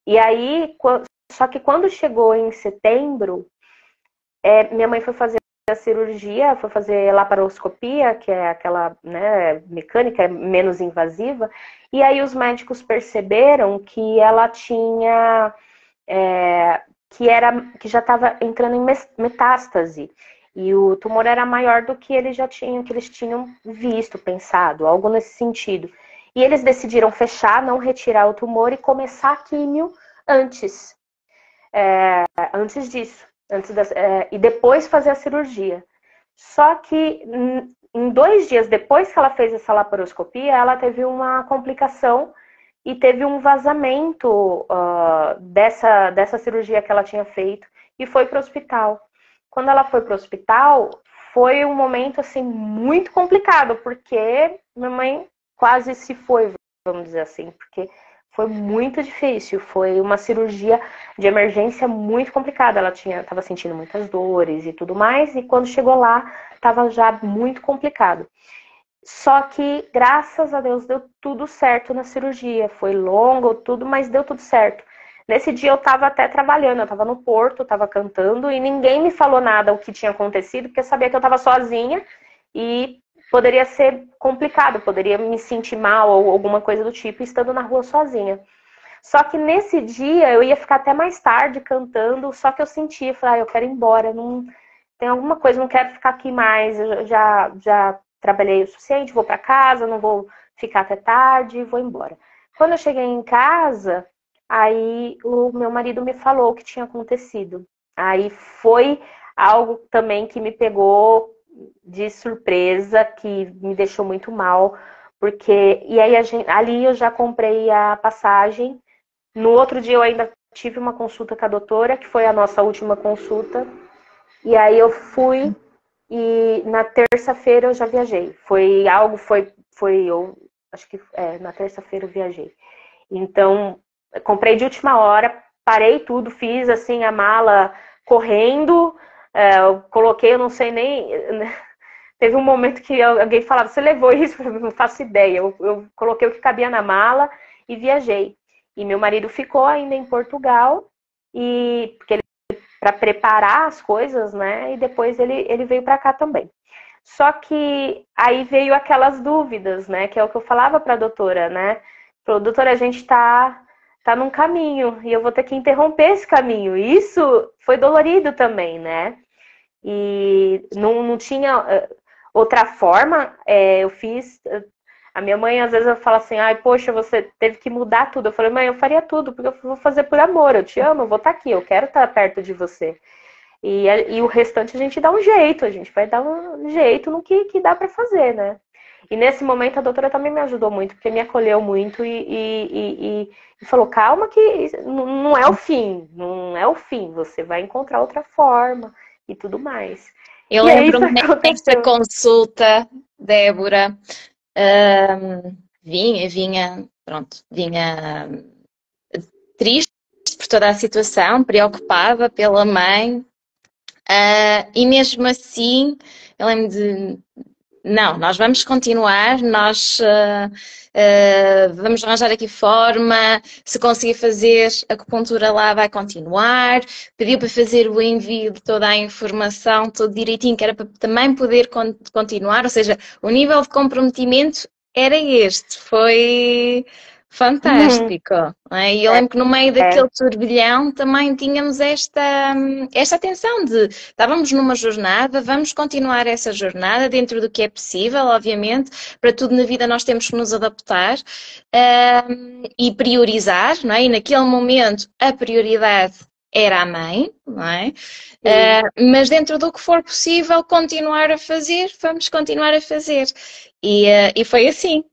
E aí, só que quando chegou em setembro, minha mãe foi fazer a cirurgia, foi fazer laparoscopia, que é aquela, né, mecânica, menos invasiva, e aí os médicos perceberam que ela tinha, que já estava entrando em metástase, e o tumor era maior do que eles tinham visto, pensado, algo nesse sentido. E eles decidiram fechar, não retirar o tumor e começar a químio antes disso. E depois fazer a cirurgia. Só que em 2 dias depois que ela fez essa laparoscopia, ela teve uma complicação e teve um vazamento dessa cirurgia que ela tinha feito e foi para o hospital. Quando ela foi para o hospital, foi um momento assim muito complicado, porque minha mãe quase se foi, vamos dizer assim, porque foi muito difícil, foi uma cirurgia de emergência muito complicada. Ela estava sentindo muitas dores e tudo mais, e quando chegou lá, estava já muito complicado. Só que, graças a Deus, deu tudo certo na cirurgia. Foi longo, tudo, mas deu tudo certo. Nesse dia eu estava até trabalhando, eu estava no Porto, estava cantando, e ninguém me falou nada o que tinha acontecido, porque eu sabia que eu estava sozinha e poderia ser complicado, poderia me sentir mal ou alguma coisa do tipo, estando na rua sozinha. Só que nesse dia eu ia ficar até mais tarde cantando, só que eu sentia, falei, eu quero ir embora, não tem alguma coisa, não quero ficar aqui mais, eu já trabalhei o suficiente, vou para casa, não vou ficar até tarde, vou embora. Quando eu cheguei em casa, aí o meu marido me falou o que tinha acontecido. Aí foi algo também que me pegou de surpresa, que me deixou muito mal, porque e aí ali eu já comprei a passagem. No outro dia eu ainda tive uma consulta com a doutora, que foi a nossa última consulta. E aí eu fui e na terça-feira eu já viajei. Eu acho que na terça-feira eu viajei. Então, comprei de última hora, parei tudo, fiz assim a mala correndo, eu coloquei, eu não sei nem. Teve um momento que alguém falava, você levou isso? Eu não faço ideia. Eu coloquei o que cabia na mala e viajei. E meu marido ficou ainda em Portugal, porque ele para preparar as coisas, né? E depois ele veio para cá também. Só que aí veio aquelas dúvidas, né? Que é o que eu falava para a doutora, né? Falou, doutora, a gente tá num caminho e eu vou ter que interromper esse caminho. E isso foi dolorido também, né? E não tinha outra forma. Eu fiz A minha mãe, às vezes, ela fala assim, ai, poxa, você teve que mudar tudo. Eu falei, mãe, eu faria tudo, porque eu vou fazer por amor, eu te amo, eu vou estar aqui, eu quero estar perto de você. E o restante a gente dá um jeito, a gente vai dar um jeito no que dá pra fazer, né? E nesse momento a doutora também me ajudou muito, porque me acolheu muito e falou, calma que não é o fim, não é o fim, você vai encontrar outra forma e tudo mais. Eu E aí isso lembro-me nessa aconteceu. consulta, Débora, vinha triste por toda a situação, preocupada pela mãe, e mesmo assim, eu lembro de, não, nós vamos continuar, nós vamos arranjar aqui forma, se conseguir fazer a acupuntura lá vai continuar, pediu para fazer o envio de toda a informação, tudo direitinho, que era para também poder continuar, ou seja, o nível de comprometimento era este, foi fantástico. Não é? E eu lembro que no meio daquele turbilhão também tínhamos esta atenção de estávamos numa jornada, vamos continuar essa jornada dentro do que é possível, obviamente, para tudo na vida nós temos que nos adaptar e priorizar, não é? E naquele momento a prioridade era a mãe, não é? Mas dentro do que for possível continuar a fazer, vamos continuar a fazer. E foi assim.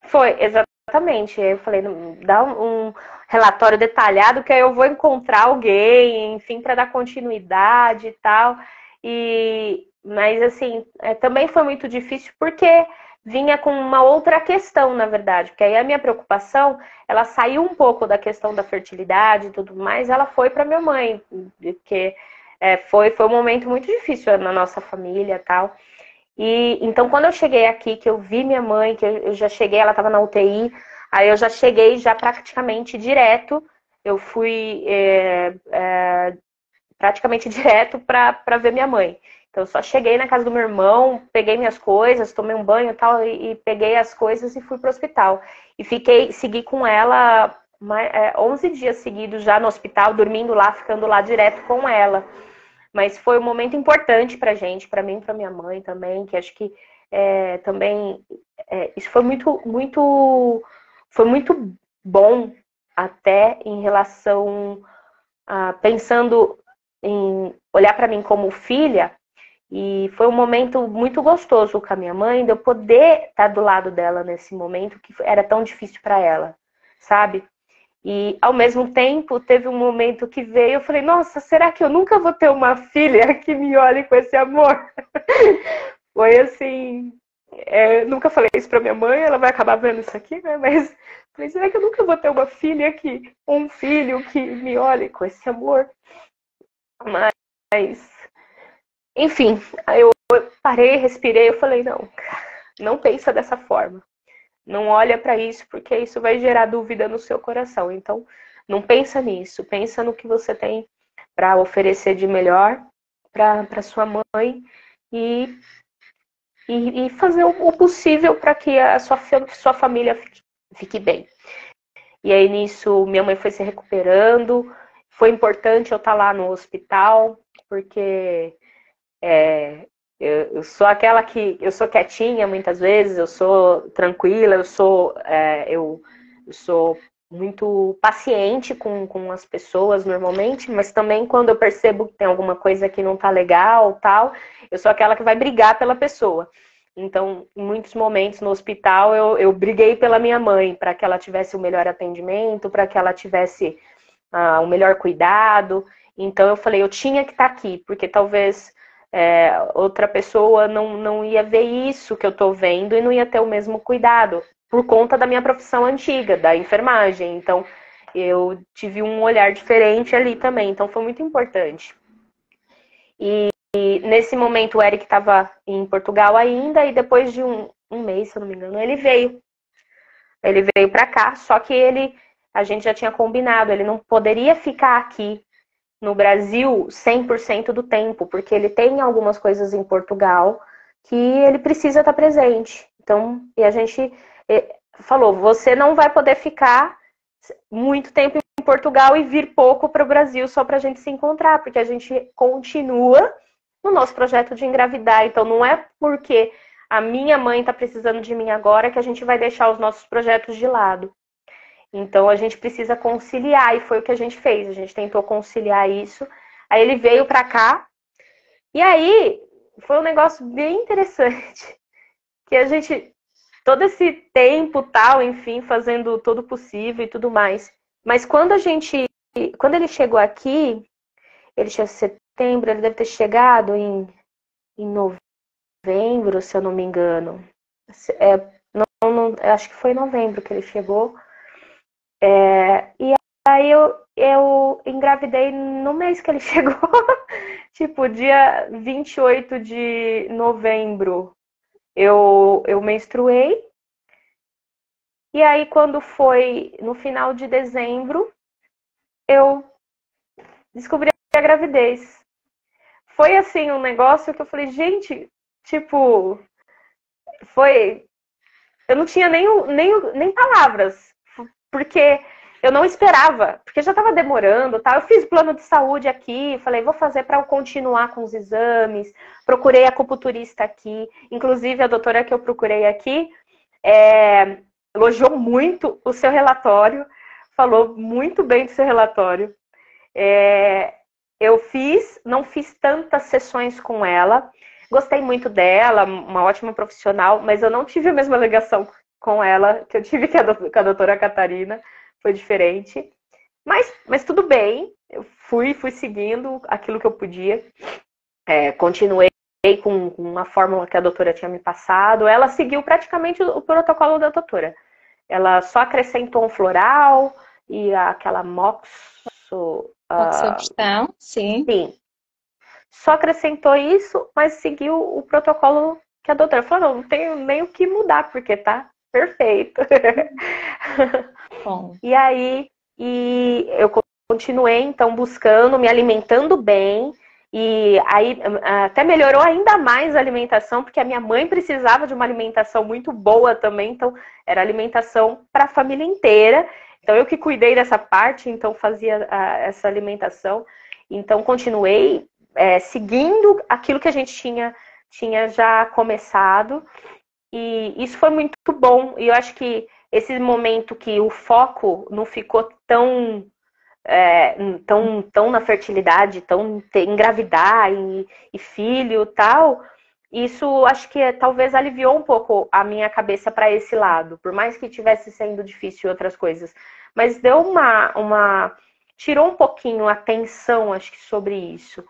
Foi, exatamente. Eu falei, dá um relatório detalhado que aí eu vou encontrar alguém, enfim, para dar continuidade e tal. Mas assim, também foi muito difícil porque vinha com uma outra questão, na verdade. Porque aí a minha preocupação, ela saiu um pouco da questão da fertilidade e tudo mais, ela foi para minha mãe, porque foi um momento muito difícil na nossa família e tal. E então, quando eu cheguei aqui, que eu vi minha mãe, que eu já cheguei, ela estava na UTI, aí eu já cheguei já praticamente direto. Eu fui praticamente direto para ver minha mãe. Então, eu só cheguei na casa do meu irmão, peguei minhas coisas, tomei um banho e tal, e peguei as coisas e fui para o hospital. E segui com ela 11 dias seguidos já no hospital, dormindo lá, ficando lá direto com ela. Mas foi um momento importante pra gente, pra mim e pra minha mãe também, que acho que também isso foi muito bom até em relação a pensando em olhar pra mim como filha, e foi um momento muito gostoso com a minha mãe, de eu poder estar do lado dela nesse momento que era tão difícil pra ela, sabe? E, ao mesmo tempo, teve um momento que veio, eu falei, nossa, será que eu nunca vou ter uma filha que me olhe com esse amor? Foi assim, nunca falei isso pra minha mãe, ela vai acabar vendo isso aqui, né? Mas falei, será que eu nunca vou ter uma filha um filho que me olhe com esse amor? Mas, enfim, aí eu parei, respirei, eu falei, não pensa dessa forma. Não olha para isso, porque isso vai gerar dúvida no seu coração. Então, não pensa nisso. Pensa no que você tem para oferecer de melhor para sua mãe e fazer o possível para que a sua família fique bem. E aí, nisso, minha mãe foi se recuperando. Foi importante eu estar lá no hospital, porque eu sou aquela que eu sou quietinha muitas vezes, eu sou tranquila, eu sou muito paciente com as pessoas normalmente, mas também quando eu percebo que tem alguma coisa que não tá legal, tal, eu sou aquela que vai brigar pela pessoa. Então, em muitos momentos no hospital, eu briguei pela minha mãe para que ela tivesse o melhor atendimento, para que ela tivesse o melhor cuidado. Então, eu falei, eu tinha que estar aqui, porque talvez outra pessoa não ia ver isso que eu tô vendo e não ia ter o mesmo cuidado, por conta da minha profissão antiga, da enfermagem. Então, eu tive um olhar diferente ali também. Então, foi muito importante. E nesse momento, o Eric estava em Portugal ainda, e depois de um mês, se eu não me engano, ele veio. Ele veio para cá, só que a gente já tinha combinado, ele não poderia ficar aqui no Brasil 100% do tempo, porque ele tem algumas coisas em Portugal que ele precisa estar presente. Então, e a gente falou, você não vai poder ficar muito tempo em Portugal e vir pouco para o Brasil só para a gente se encontrar, porque a gente continua no nosso projeto de engravidar. Então, não é porque a minha mãe está precisando de mim agora, que a gente vai deixar os nossos projetos de lado. Então a gente precisa conciliar, e foi o que a gente fez. A gente tentou conciliar isso. Aí ele veio para cá, e aí foi um negócio bem interessante. Que a gente, todo esse tempo tal, enfim, fazendo todo o possível e tudo mais. Mas quando ele chegou aqui, ele tinha setembro, ele deve ter chegado em novembro, se eu não me engano. Acho que foi em novembro que ele chegou. E aí eu engravidei no mês que ele chegou. Tipo, dia 28 de novembro eu menstruei. E aí quando foi no final de dezembro, eu descobri a gravidez. Foi assim um negócio que eu falei, gente, tipo, foi. Eu não tinha nem palavras, porque eu não esperava, porque já estava demorando, tá? Eu fiz plano de saúde aqui, falei, vou fazer para eu continuar com os exames, procurei acupunturista aqui, inclusive a doutora que eu procurei aqui elogiou muito o seu relatório, falou muito bem do seu relatório. Eu não fiz tantas sessões com ela, gostei muito dela, uma ótima profissional, mas eu não tive a mesma ligação com ela que eu tive com a doutora Catarina, foi diferente. Mas tudo bem, eu fui seguindo aquilo que eu podia, continuei com a fórmula que a doutora tinha me passado, ela seguiu praticamente o protocolo da doutora. Ela só acrescentou um floral e aquela Moxobustão, sim. Sim. Só acrescentou isso, mas seguiu o protocolo que a doutora falou. Não tenho nem o que mudar, porque tá perfeito. Bom. E aí eu continuei, então, buscando, me alimentando bem. E aí até melhorou ainda mais a alimentação, porque a minha mãe precisava de uma alimentação muito boa também. Então, era alimentação para a família inteira. Então, eu que cuidei dessa parte, então fazia essa alimentação. Então, continuei seguindo aquilo que a gente tinha já começado. E isso foi muito bom. E eu acho que esse momento que o foco não ficou tão na fertilidade, tão engravidar e filho e tal, isso acho que talvez aliviou um pouco a minha cabeça para esse lado, por mais que tivesse sendo difícil outras coisas. Mas deu tirou um pouquinho a tensão, acho que, sobre isso.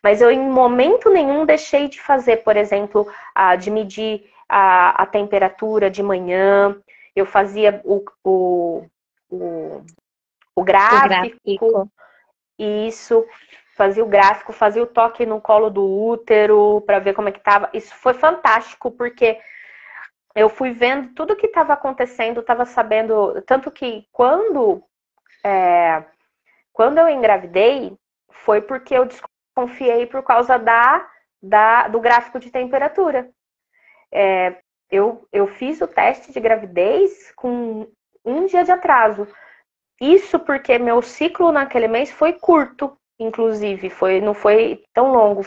Mas eu, em momento nenhum, deixei de fazer, por exemplo, de medir a temperatura de manhã. Eu fazia o gráfico. Isso. Fazia o gráfico, fazia o toque no colo do útero para ver como é que estava. Isso foi fantástico, porque eu fui vendo tudo que estava acontecendo, estava sabendo. Tanto que quando eu engravidei, foi porque eu desconfiei por causa do gráfico de temperatura. Eu fiz o teste de gravidez com 1 dia de atraso. Isso porque meu ciclo naquele mês foi curto, inclusive. Não foi tão longo,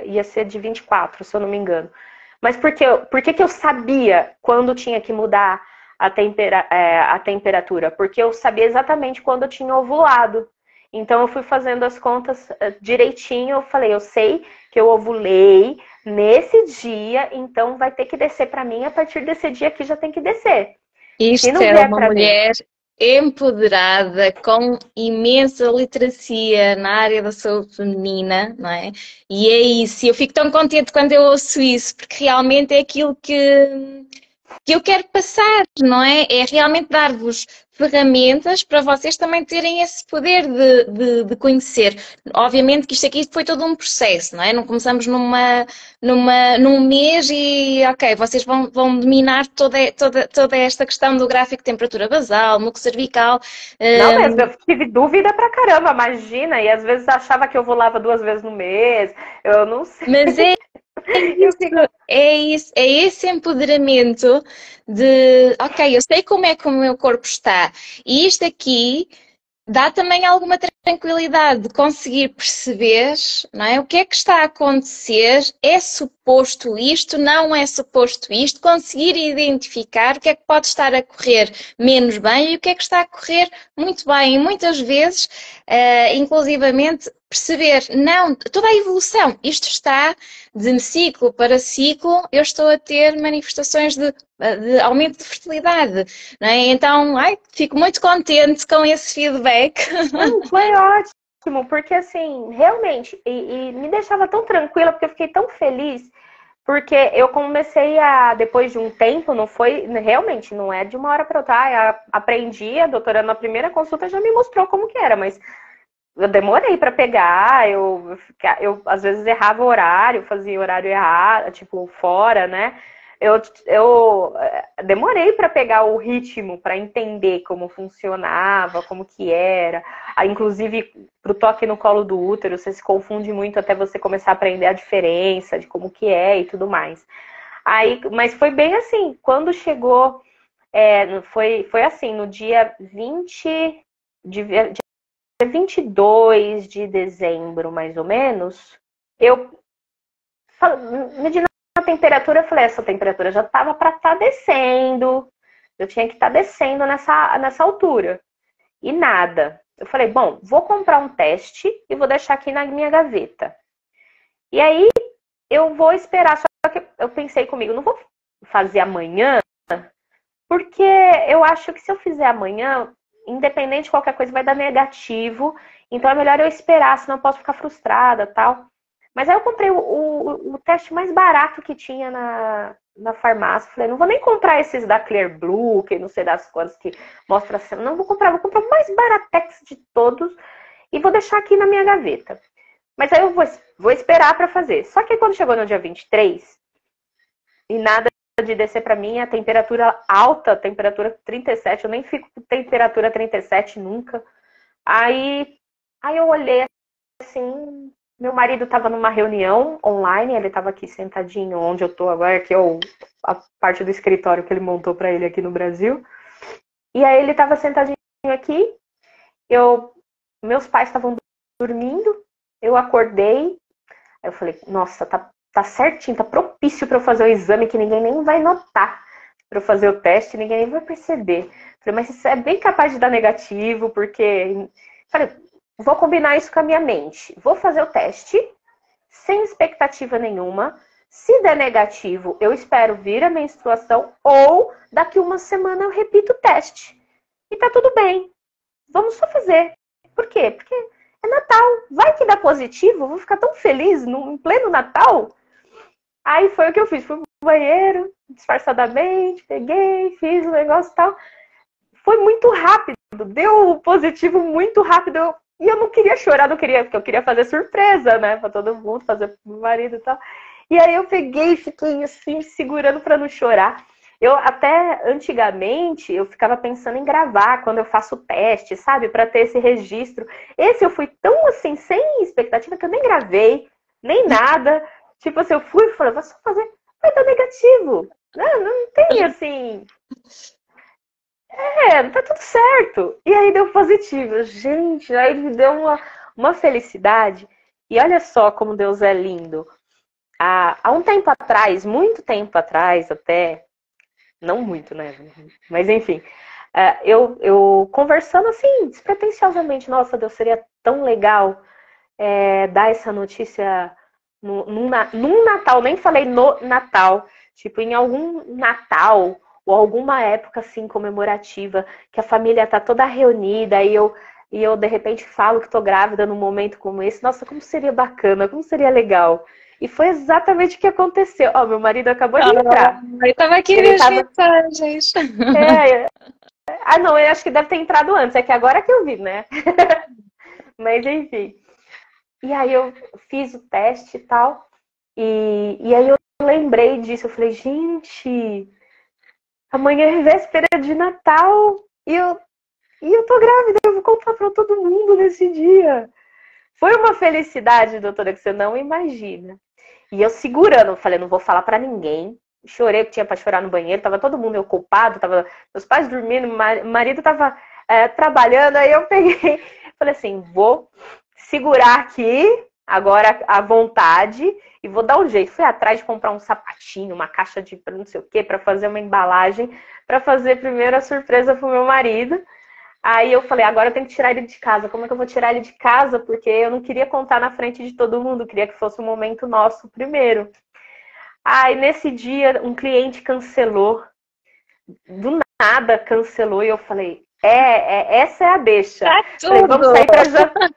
ia ser de 24, se eu não me engano. Mas por que eu sabia quando tinha que mudar a temperatura? Porque eu sabia exatamente quando eu tinha ovulado. Então eu fui fazendo as contas direitinho. Eu falei, eu sei que eu ovulei nesse dia, então vai ter que descer para mim. A partir desse dia aqui já tem que descer. Isto é uma mulher empoderada, com imensa literacia na área da saúde feminina, não é? E é isso, eu fico tão contente quando eu ouço isso, porque realmente é aquilo que eu quero passar, não é? É realmente dar-vos ferramentas para vocês também terem esse poder de conhecer. Obviamente que isto aqui foi todo um processo, não é? Não começamos num mês e, ok, vocês vão dominar toda esta questão do gráfico de temperatura basal, muco cervical. Não mesmo, eu tive dúvida pra caramba, imagina, e às vezes achava que eu ovulava 2 vezes no mês, eu não sei. Mas é esse empoderamento de, ok, eu sei como é que o meu corpo está, e isto aqui dá também alguma tranquilidade de conseguir perceber, não é? O que é que está a acontecer, é suposto isto, não é suposto isto, conseguir identificar o que é que pode estar a correr menos bem e o que é que está a correr muito bem. E muitas vezes, inclusivamente, perceber, não, toda a evolução, isto está de ciclo para ciclo, eu estou a ter manifestações de aumento de fertilidade, não é? Então, fico muito contente com esse feedback. Não, foi ótimo, porque assim, realmente, e me deixava tão tranquila, porque eu fiquei tão feliz, porque eu comecei depois de um tempo, não foi, realmente, não é de uma hora para outra, eu aprendi, a doutora na primeira consulta já me mostrou como que era, mas eu demorei para pegar, eu às vezes errava o horário, fazia horário errado, tipo, fora, né? Eu demorei para pegar o ritmo, para entender como funcionava, como que era. Inclusive, pro toque no colo do útero, você se confunde muito até você começar a aprender a diferença de como que é e tudo mais. Mas foi bem assim, quando chegou, foi assim, no dia 22 de dezembro, mais ou menos, eu medindo a temperatura, eu falei, essa temperatura já estava para estar descendo, eu tinha que estar descendo nessa altura. E nada. Eu falei, bom, vou comprar um teste e vou deixar aqui na minha gaveta. E aí, eu vou esperar, só que eu pensei comigo, não vou fazer amanhã, porque eu acho que se eu fizer amanhã, independente de qualquer coisa, vai dar negativo. Então é melhor eu esperar, senão eu posso ficar frustrada e tal. Mas aí eu comprei o teste mais barato que tinha na farmácia. Falei, não vou nem comprar esses da Clear Blue, que não sei das quantas que mostra assim. Não vou comprar o mais baratex de todos e vou deixar aqui na minha gaveta. Mas aí eu vou esperar para fazer. Só que quando chegou no dia 23, e nada de descer para mim, a temperatura alta, temperatura 37, eu nem fico com temperatura 37 nunca. Aí eu olhei assim, meu marido estava numa reunião online, ele estava aqui sentadinho onde eu tô agora, que é a parte do escritório que ele montou para ele aqui no Brasil. E aí ele estava sentadinho aqui, meus pais estavam dormindo, eu acordei, aí eu falei, nossa, tá certinho, tá propício para eu fazer o exame que ninguém nem vai notar. Para eu fazer o teste, ninguém nem vai perceber. Falei, mas isso é bem capaz de dar negativo, porque... Falei, vou combinar isso com a minha mente. Vou fazer o teste, sem expectativa nenhuma. Se der negativo, eu espero vir a menstruação, ou daqui uma semana eu repito o teste. E tá tudo bem. Vamos só fazer. Por quê? Porque é Natal. Vai que dá positivo, eu vou ficar tão feliz em pleno Natal. Aí foi o que eu fiz. Fui pro banheiro, disfarçadamente, peguei, fiz o negócio e tal. Foi muito rápido. Deu positivo muito rápido. E eu não queria chorar, porque eu queria fazer surpresa, né? Pra todo mundo, fazer pro meu marido e tal. E aí eu peguei e fiquei assim, segurando pra não chorar. Eu até, antigamente, eu ficava pensando em gravar quando eu faço o teste, sabe? Pra ter esse registro. Esse eu fui tão assim, sem expectativa, que eu nem gravei, nem nada. Tipo assim, eu fui e falei, vou só fazer, vai dar negativo. Não tem assim... tá tudo certo. E aí deu positivo. Gente, aí me deu uma felicidade. E olha só como Deus é lindo. Há um tempo atrás, muito tempo atrás até, não muito, né? Mas enfim, eu conversando assim, despretensiosamente, nossa, Deus, seria tão legal dar essa notícia num Natal, nem falei no Natal, tipo, em algum Natal ou alguma época assim comemorativa, que a família tá toda reunida e eu de repente falo que tô grávida num momento como esse. Nossa, como seria bacana, como seria legal. E foi exatamente o que aconteceu. Ó, meu marido acabou de entrar. Eu tava aqui nas mensagens. Não, eu acho que deve ter entrado antes, é que agora que eu vi, né? Mas enfim. E aí eu fiz o teste e tal. E aí eu lembrei disso. Eu falei, gente, amanhã é véspera de Natal. E eu tô grávida, eu vou contar pra todo mundo nesse dia. Foi uma felicidade, doutora, que você não imagina. E eu segurando, eu falei, não vou falar pra ninguém. Chorei, que tinha pra chorar no banheiro, tava todo mundo ocupado, tava meus pais dormindo, meu marido tava trabalhando, aí eu peguei, falei assim, vou segurar aqui, agora à vontade e vou dar um jeito. Fui atrás de comprar um sapatinho, uma caixa de não sei o que, para fazer uma embalagem, para fazer primeiro a surpresa pro meu marido. Aí eu falei, agora eu tenho que tirar ele de casa. Como é que eu vou tirar ele de casa? Porque eu não queria contar na frente de todo mundo, queria que fosse um momento nosso primeiro. Aí nesse dia um cliente cancelou, do nada cancelou e eu falei, essa é a deixa. Tá Falei, vamos sair tudo! para jantar.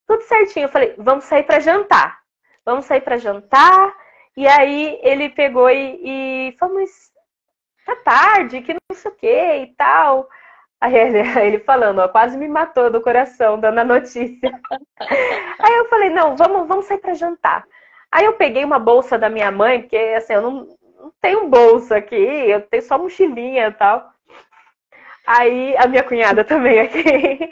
Tudo certinho. Eu falei, vamos sair para jantar. Vamos sair para jantar. E aí ele pegou e falou, mas tá tarde, que não sei o que e tal. Aí ele falando, ó, quase me matou do coração, dando a notícia. Aí eu falei, não, vamos sair para jantar. Aí eu peguei uma bolsa da minha mãe, porque assim, eu não tenho bolsa aqui, eu tenho só mochilinha e tal. Aí a minha cunhada também aqui.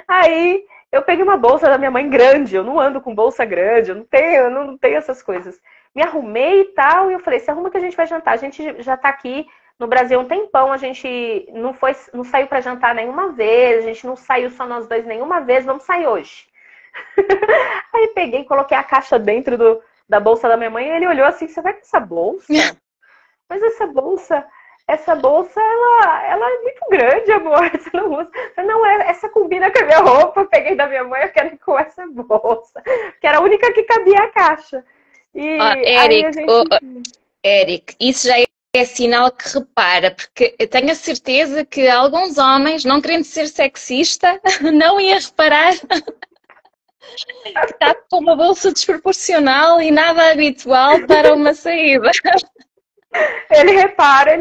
Aí eu peguei uma bolsa da minha mãe grande, eu não ando com bolsa grande, eu não tenho essas coisas. Me arrumei e tal, e eu falei, se arruma que a gente vai jantar. A gente já tá aqui no Brasil um tempão, a gente não saiu para jantar nenhuma vez, a gente não saiu só nós dois nenhuma vez, vamos sair hoje. Aí peguei, coloquei a caixa dentro da bolsa da minha mãe, e ele olhou assim, você vai com essa bolsa? Mas essa bolsa, ela é muito grande, amor. Você não usa. Não, essa combina com a minha roupa. Eu peguei da minha mãe, eu quero ir com essa bolsa. Que era a única que cabia a caixa. E aí a gente... Eric, isso já é sinal que repara, porque eu tenho a certeza que alguns homens, não querendo ser sexista, não ia reparar que está com uma bolsa desproporcional e nada habitual para uma saída. Ele repara.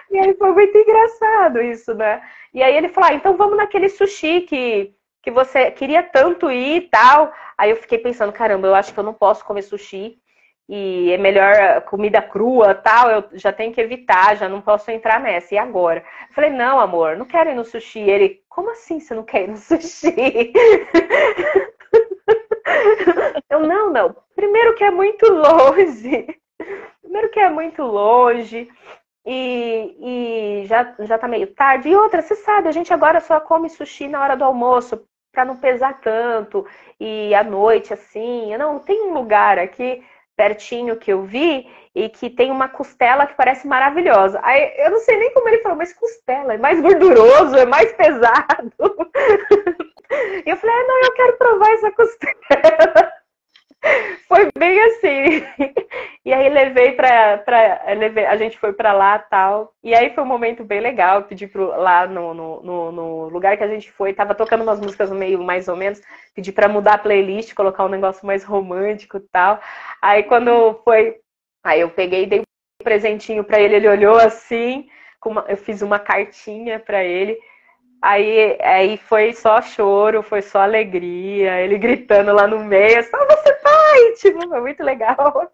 E aí foi muito engraçado isso, né? E aí ele falou, então vamos naquele sushi que você queria tanto ir e tal. Aí eu fiquei pensando, caramba, eu acho que eu não posso comer sushi. E é melhor comida crua e tal, eu já tenho que evitar, já não posso entrar nessa. E agora? Eu falei, não, amor, não quero ir no sushi. Ele, como assim você não quer ir no sushi? Eu, não. Primeiro que é muito longe. E já tá meio tarde. E outra, você sabe, a gente agora só come sushi na hora do almoço, pra não pesar tanto. E à noite, assim. Não, tem um lugar aqui pertinho que eu vi e que tem uma costela que parece maravilhosa. Aí eu não sei nem como ele falou, mas costela é mais gorduroso, é mais pesado. E eu falei, não, eu quero provar essa costela. Foi bem assim. E aí a gente foi pra lá e tal. E aí foi um momento bem legal. Eu pedi lá no lugar que a gente foi, tava tocando umas músicas no meio, mais ou menos. Pedi pra mudar a playlist, colocar um negócio mais romântico e tal. Aí quando foi. Aí eu peguei e dei um presentinho pra ele, ele olhou assim. Eu fiz uma cartinha pra ele. Aí foi só choro, foi só alegria, ele gritando lá no meio, só você vai, tipo, foi muito legal.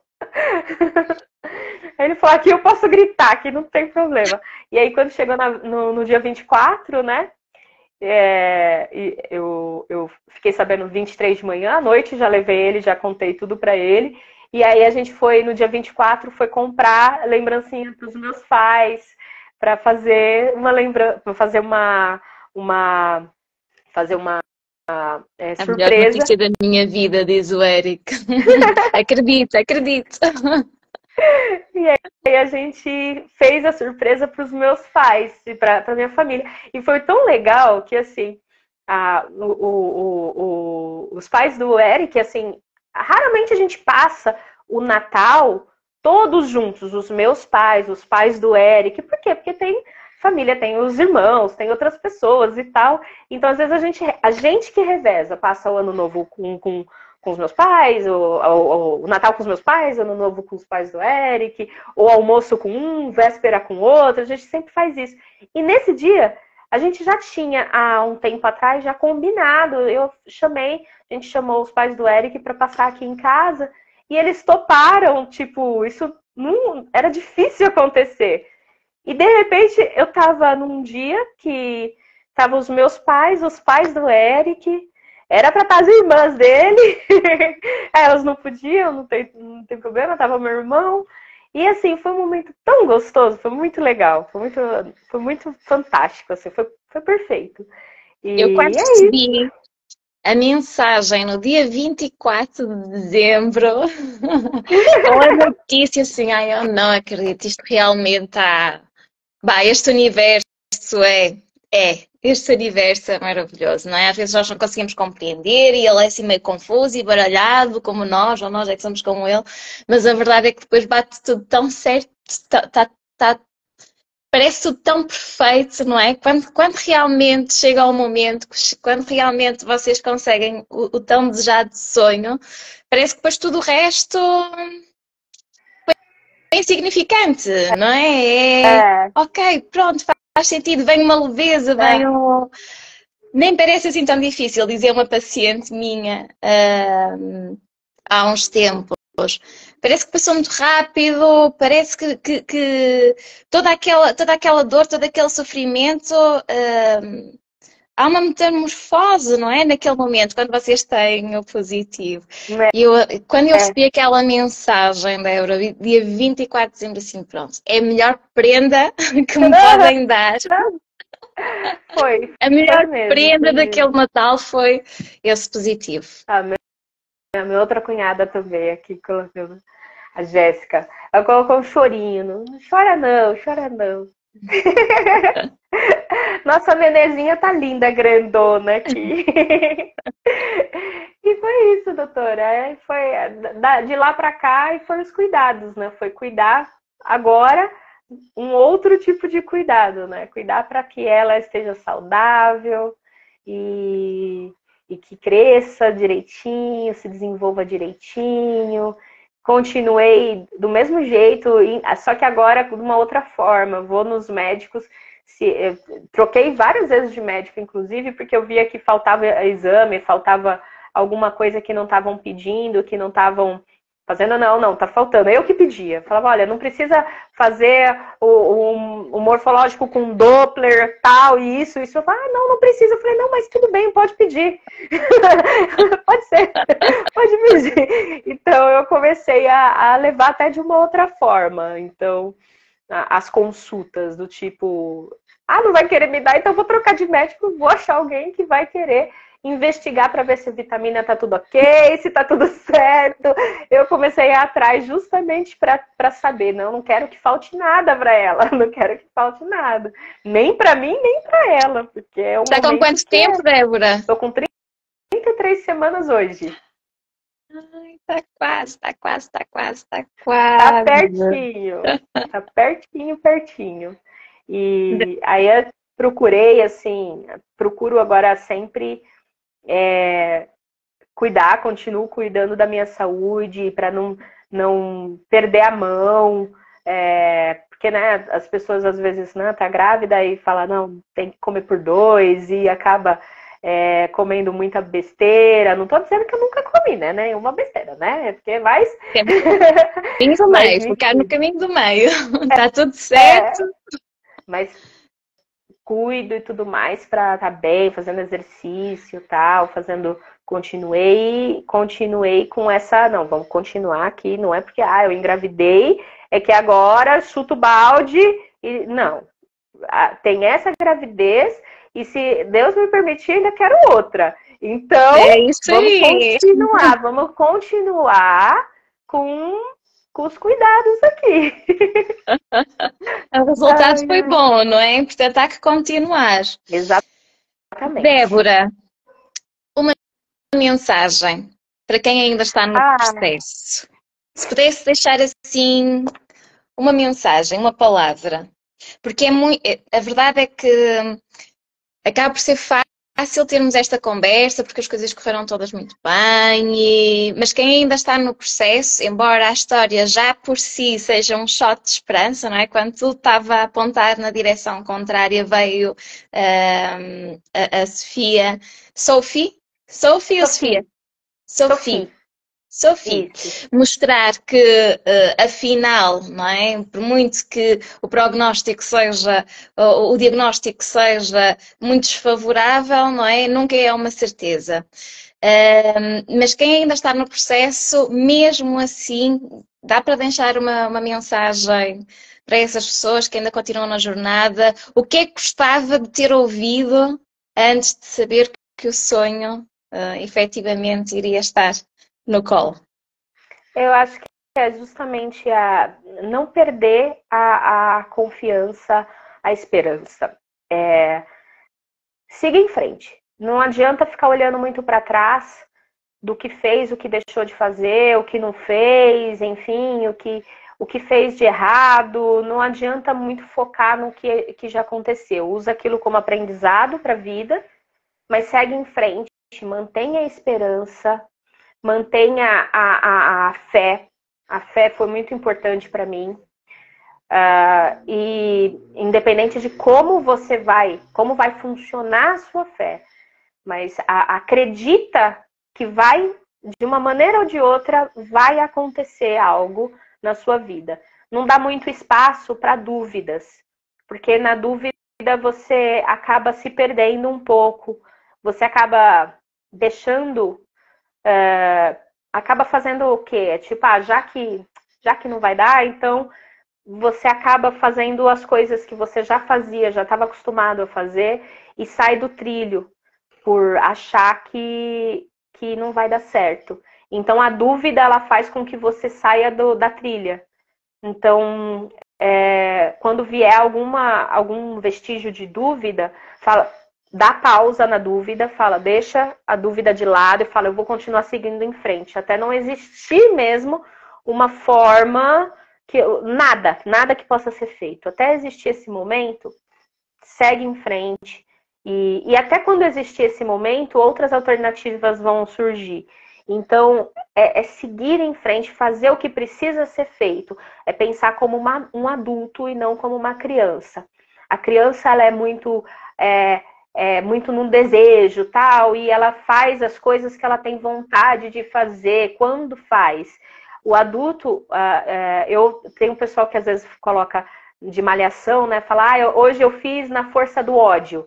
Aí ele falou, aqui eu posso gritar, aqui não tem problema. E aí quando chegou no dia 24, né, eu fiquei sabendo 23 de manhã, à noite já levei ele, já contei tudo pra ele. E aí a gente foi, no dia 24, foi comprar lembrancinha pros meus pais, pra fazer uma lembrança, pra fazer uma A melhor surpresa. notícia da minha vida, diz o Eric. Acredito. E aí a gente fez a surpresa para os meus pais e para minha família. E foi tão legal que, assim, os pais do Eric, assim, raramente a gente passa o Natal todos juntos, os meus pais, os pais do Eric. Por quê? Porque tem família, tem os irmãos, tem outras pessoas e tal. Então, às vezes, a gente que reveza, passa o ano novo com os meus pais, o Natal com os meus pais, Ano Novo com os pais do Eric, ou almoço com um, véspera com outro, a gente sempre faz isso. E nesse dia, a gente já tinha, há um tempo atrás, já combinado, a gente chamou os pais do Eric para passar aqui em casa, e eles toparam, tipo, isso não era difícil acontecer. E de repente eu tava num dia que tava os meus pais, os pais do Eric, era pra estar as irmãs dele, elas não podiam, não tem problema, tava meu irmão. E assim, foi um momento tão gostoso, foi muito legal, foi muito fantástico, assim, foi perfeito. E Eu quando é isso. recebi a mensagem no dia 24 de dezembro, com a notícia assim, ai, eu não acredito, isto realmente está... Bah, este universo este universo é maravilhoso, não é? Às vezes nós não conseguimos compreender e ele é assim meio confuso e baralhado como nós, ou nós é que somos como ele, mas a verdade é que depois bate tudo tão certo, parece tudo tão perfeito, não é? Quando realmente chega ao momento, quando realmente vocês conseguem o tão desejado sonho, parece que depois tudo o resto é insignificante, não é? Ok, pronto, faz sentido, vem uma leveza, vem um... Nem parece assim tão difícil, dizia uma paciente minha há uns tempos. Parece que passou muito rápido, parece que toda aquela dor, todo aquele sofrimento, há uma metamorfose, não é? Naquele momento, quando vocês têm o positivo. Quando eu recebi aquela mensagem, Débora, dia 24 de dezembro, assim, pronto, é a melhor prenda que me podem dar. Foi. A melhor mesmo, prenda daquele Natal foi esse positivo. A minha outra cunhada também aqui colocou, a Jéssica, ela colocou um chorinho. Não chora não, chora não. Nossa nenezinha tá linda, grandona aqui. E foi isso, doutora. Foi de lá pra cá e foram os cuidados, né? Foi cuidar agora um outro tipo de cuidado, né? Cuidar para que ela esteja saudável e que cresça direitinho, se desenvolva direitinho. Continuei do mesmo jeito, só que agora de uma outra forma. Vou nos médicos, troquei várias vezes de médico, inclusive, porque eu via que faltava exame, faltava alguma coisa que não estavam pedindo, que não estavam fazendo, não, tá faltando. Eu que pedia. Falava, olha, não precisa fazer o morfológico com Doppler, tal, e isso. Eu falava, não precisa. Eu falei, não, mas tudo bem, pode pedir. Pode ser, pode pedir. Então, eu comecei a levar até de uma outra forma. Então, as consultas do tipo, não vai querer me dar, então vou trocar de médico, vou achar alguém que vai querer investigar para ver se a vitamina tá tudo ok, se tá tudo certo. Eu comecei a ir atrás justamente para saber, não quero que falte nada para ela, não quero que falte nada, nem para mim, nem para ela, porque é um Tá com quanto tempo, Débora? Tô com 33 semanas hoje. Ai, tá quase. Tá pertinho. Tá pertinho. E aí eu procurei, assim, procuro agora sempre cuidar, continuo cuidando da minha saúde para não perder a mão. Porque, né, as pessoas às vezes, né, tá grávida e fala, não, tem que comer por dois e acaba comendo muita besteira. Não tô dizendo que eu nunca comi, né? Nenhuma besteira, né? Porque mais. Caminho do meio, ficar no caminho do meio. Tá tudo certo. Mas cuido e tudo mais pra estar bem, fazendo exercício e tal, continuei com essa, não, vamos continuar aqui, não é porque, eu engravidei, é que agora chuto o balde e não. Tem essa gravidez e se Deus me permitir, ainda quero outra. Então, vamos continuar com os cuidados aqui. O resultado foi bom, não é? Portanto, há que continuar. Exatamente. Débora, uma mensagem para quem ainda está no processo. Se pudesse deixar assim uma mensagem, uma palavra. Porque a verdade é que acaba por ser fácil termos esta conversa, porque as coisas correram todas muito bem, mas quem ainda está no processo, embora a história já por si seja um shot de esperança, não é? Quando tudo estava a apontar na direção contrária, veio a Sofia. Sophie ou Sofia? Sophie, mostrar que afinal, não é? Por muito que o prognóstico seja, o diagnóstico seja muito desfavorável, não é? Nunca é uma certeza. Mas quem ainda está no processo, mesmo assim, dá para deixar uma mensagem para essas pessoas que ainda continuam na jornada? O que é que gostava de ter ouvido antes de saber que o sonho efetivamente iria estar no colo? Eu acho que é justamente não perder a confiança, a esperança. Siga em frente. Não adianta ficar olhando muito para trás do que fez, o que deixou de fazer, o que não fez, enfim, o que fez de errado. Não adianta muito focar no que já aconteceu. Usa aquilo como aprendizado para a vida, mas segue em frente, mantenha a esperança, mantenha a fé. A fé foi muito importante para mim. E independente de como vai funcionar a sua fé, mas acredita que de uma maneira ou de outra, vai acontecer algo na sua vida. Não dá muito espaço para dúvidas, porque na dúvida você acaba se perdendo um pouco, você acaba deixando, acaba fazendo o quê? Tipo, já que não vai dar, então você acaba fazendo as coisas que você já fazia, já estava acostumado a fazer e sai do trilho por achar que não vai dar certo. Então a dúvida ela faz com que você saia da trilha. Então quando vier algum vestígio de dúvida, dá pausa na dúvida, deixa a dúvida de lado e fala, eu vou continuar seguindo em frente, até não existir mesmo uma forma nada que possa ser feito. Até existir esse momento, segue em frente. E até quando existir esse momento, outras alternativas vão surgir. Então, seguir em frente, fazer o que precisa ser feito. É pensar como um adulto e não como uma criança. A criança, ela é muito no desejo, tal, e ela faz as coisas que ela tem vontade de fazer, quando faz. O adulto, eu tenho um pessoal que às vezes coloca de malhação, né? Fala, hoje eu fiz na força do ódio.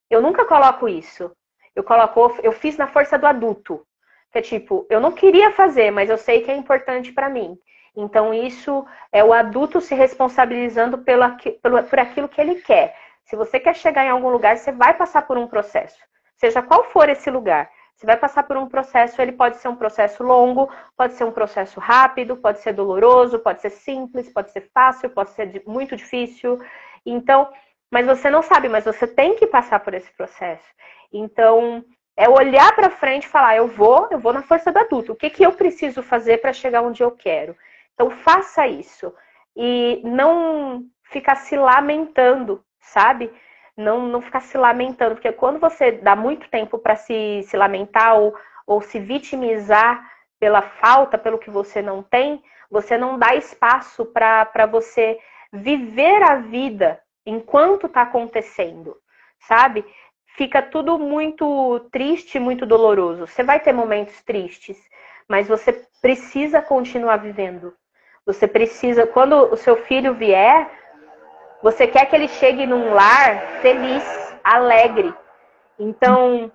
Eu nunca coloco isso. Eu fiz na força do adulto. Que é tipo, eu não queria fazer, mas eu sei que é importante para mim. Então isso é o adulto se responsabilizando por aquilo que ele quer. Se você quer chegar em algum lugar, você vai passar por um processo. Seja qual for esse lugar. Você vai passar por um processo, ele pode ser um processo longo, pode ser um processo rápido, pode ser doloroso, pode ser simples, pode ser fácil, pode ser muito difícil. Então, mas você não sabe, mas você tem que passar por esse processo. Então, é olhar para frente e falar, eu vou na força do adulto. O que eu preciso fazer para chegar onde eu quero? Então, faça isso. E não ficar se lamentando, sabe? Não ficar se lamentando, porque quando você dá muito tempo para se lamentar ou se vitimizar pela falta, pelo que você não dá espaço para você viver a vida enquanto está acontecendo, sabe? Fica tudo muito triste, muito doloroso. Você vai ter momentos tristes, mas você precisa continuar vivendo. Você precisa, quando o seu filho vier, você quer que ele chegue num lar feliz, alegre. Então,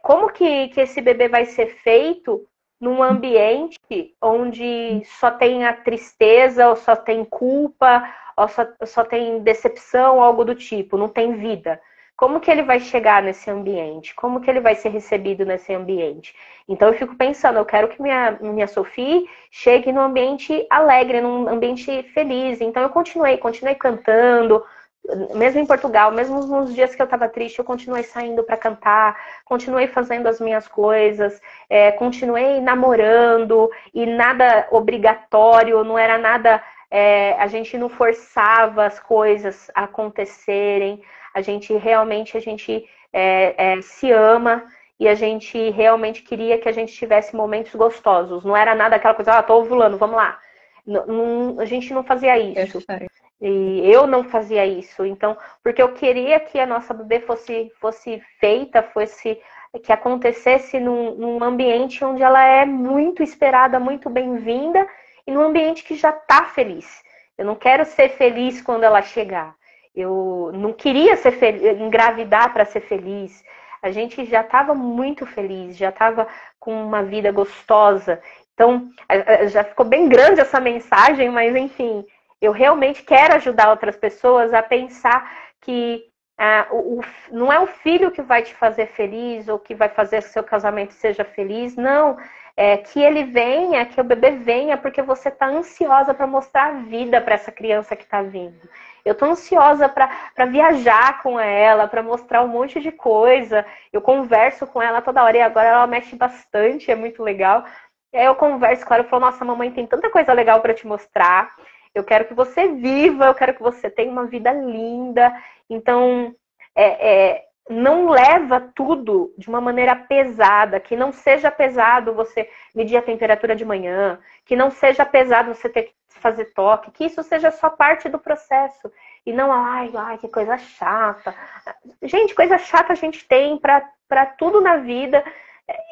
como que esse bebê vai ser feito num ambiente onde só tem a tristeza, ou só tem culpa, ou só tem decepção, algo do tipo, não tem vida? Como que ele vai chegar nesse ambiente? Como que ele vai ser recebido nesse ambiente? Então eu fico pensando, eu quero que minha Sophie chegue num ambiente alegre, num ambiente feliz. Então eu continuei cantando, mesmo em Portugal, mesmo nos dias que eu estava triste, eu continuei saindo para cantar, continuei fazendo as minhas coisas, continuei namorando, e nada obrigatório, não era nada, a gente não forçava as coisas a acontecerem. A gente realmente se ama e a gente realmente queria que a gente tivesse momentos gostosos. Não era nada aquela coisa, tô ovulando, vamos lá. A gente não fazia isso. E eu não fazia isso. Então, porque eu queria que a nossa bebê fosse feita, que acontecesse num ambiente onde ela é muito esperada, muito bem-vinda, e num ambiente que já está feliz. Eu não quero ser feliz quando ela chegar. Eu não queria engravidar para ser feliz. A gente já estava muito feliz, já estava com uma vida gostosa. Então, já ficou bem grande essa mensagem, mas enfim, eu realmente quero ajudar outras pessoas a pensar que Não é o filho que vai te fazer feliz ou que vai fazer que seu casamento seja feliz, não. É que ele venha, que o bebê venha, porque você está ansiosa para mostrar a vida para essa criança que está vindo. Eu estou ansiosa para viajar com ela, para mostrar um monte de coisa. Eu converso com ela toda hora e agora ela mexe bastante, é muito legal. E aí eu converso com ela e falo, nossa, mamãe tem tanta coisa legal para te mostrar. Eu quero que você viva, eu quero que você tenha uma vida linda. Então, não leva tudo de uma maneira pesada, que não seja pesado você medir a temperatura de manhã, que não seja pesado você ter que fazer toque, que isso seja só parte do processo. E não, ai, que coisa chata. Gente, coisa chata a gente tem para tudo na vida.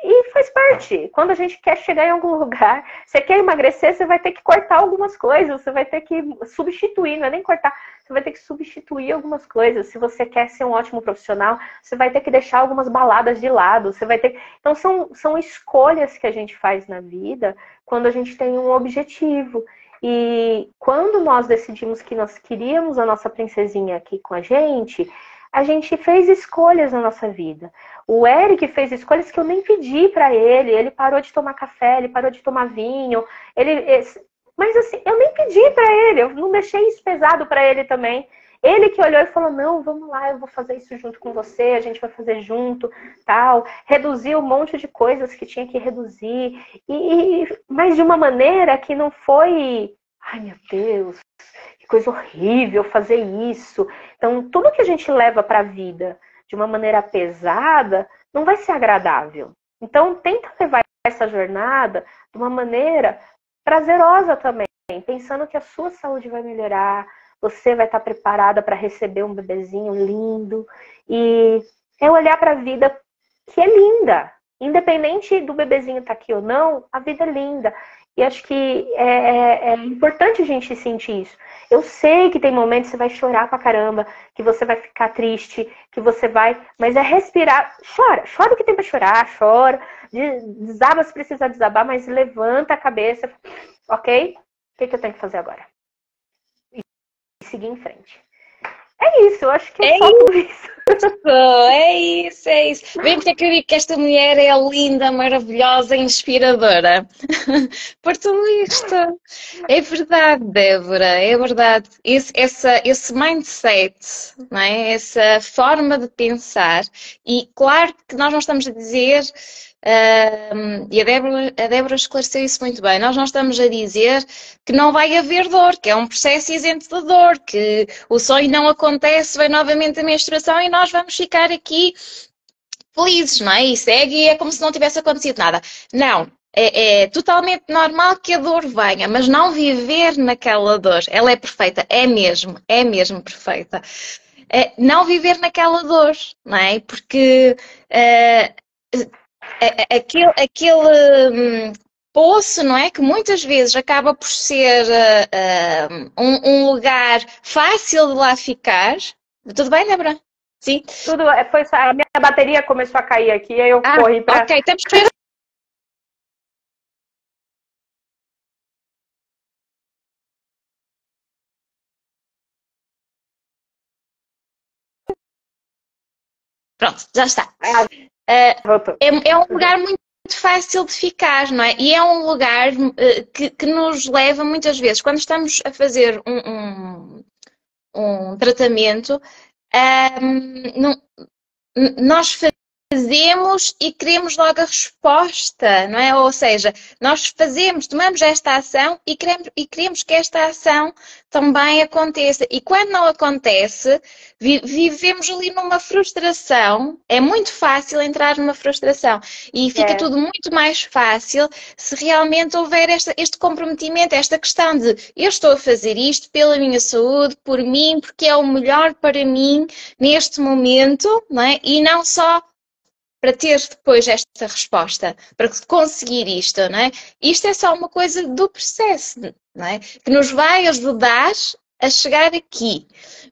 E faz parte. Quando a gente quer chegar em algum lugar, você quer emagrecer, você vai ter que cortar algumas coisas, você vai ter que substituir, não é nem cortar, você vai ter que substituir algumas coisas. Se você quer ser um ótimo profissional, você vai ter que deixar algumas baladas de lado, você vai ter. Então são escolhas que a gente faz na vida quando a gente tem um objetivo. E quando nós decidimos que nós queríamos a nossa princesinha aqui com a gente fez escolhas na nossa vida. O Eric fez escolhas que eu nem pedi para ele. Ele parou de tomar café, ele parou de tomar vinho. Mas assim, eu nem pedi para ele. Eu não deixei isso pesado para ele também. Ele que olhou e falou, não, vamos lá, eu vou fazer isso junto com você, a gente vai fazer junto, tal. Reduziu um monte de coisas que tinha que reduzir. Mas de uma maneira que não foi, ai meu Deus, que coisa horrível fazer isso. Então, tudo que a gente leva para a vida de uma maneira pesada não vai ser agradável. Então, tenta levar essa jornada de uma maneira prazerosa também, pensando que a sua saúde vai melhorar, você vai estar preparada para receber um bebezinho lindo. E é olhar para a vida que é linda. Independente do bebezinho estar aqui ou não, a vida é linda. E acho que é importante a gente sentir isso. Eu sei que tem momentos que você vai chorar pra caramba, que você vai ficar triste, que você vai... Mas é respirar. Chora o que tem pra chorar, chora. Desaba se precisar desabar, mas levanta a cabeça. Ok? O que eu tenho que fazer agora? E seguir em frente. É isso, eu acho que é só tudo isso. É isso. Bem, porque acredito que esta mulher é linda, maravilhosa, inspiradora. Por tudo isto. É verdade, Débora, é verdade. Esse mindset, não é? Essa forma de pensar. E claro que nós não estamos a dizer, e a Débora esclareceu isso muito bem, nós não estamos a dizer que não vai haver dor, que é um processo isento de dor, que o sonho não acontece, vem novamente a menstruação e nós vamos ficar aqui felizes, não é? E segue e é como se não tivesse acontecido nada. Não, é totalmente normal que a dor venha, mas não viver naquela dor. Ela é perfeita, é mesmo perfeita. Não viver naquela dor, não é? Porque aquele poço, não é? Que muitas vezes acaba por ser um lugar fácil de lá ficar. Tudo bem, Débora? Sim? Tudo, a minha bateria começou a cair aqui, aí eu corri para... Ok, temos que ver. Pronto, já está. É um lugar muito fácil de ficar, não é? E é um lugar que nos leva muitas vezes, quando estamos a fazer um tratamento, nós fazemos e queremos logo a resposta, não é? Ou seja, nós tomamos esta ação e queremos que esta ação também aconteça. E quando não acontece, vivemos ali numa frustração. É muito fácil entrar numa frustração. E fica tudo muito mais fácil se realmente houver este comprometimento, esta questão de eu estou a fazer isto pela minha saúde, por mim, porque é o melhor para mim neste momento, não é? E não só para ter depois esta resposta, para conseguir isto, não é? Isto é só uma coisa do processo, não é? Que nos vai ajudar a chegar aqui.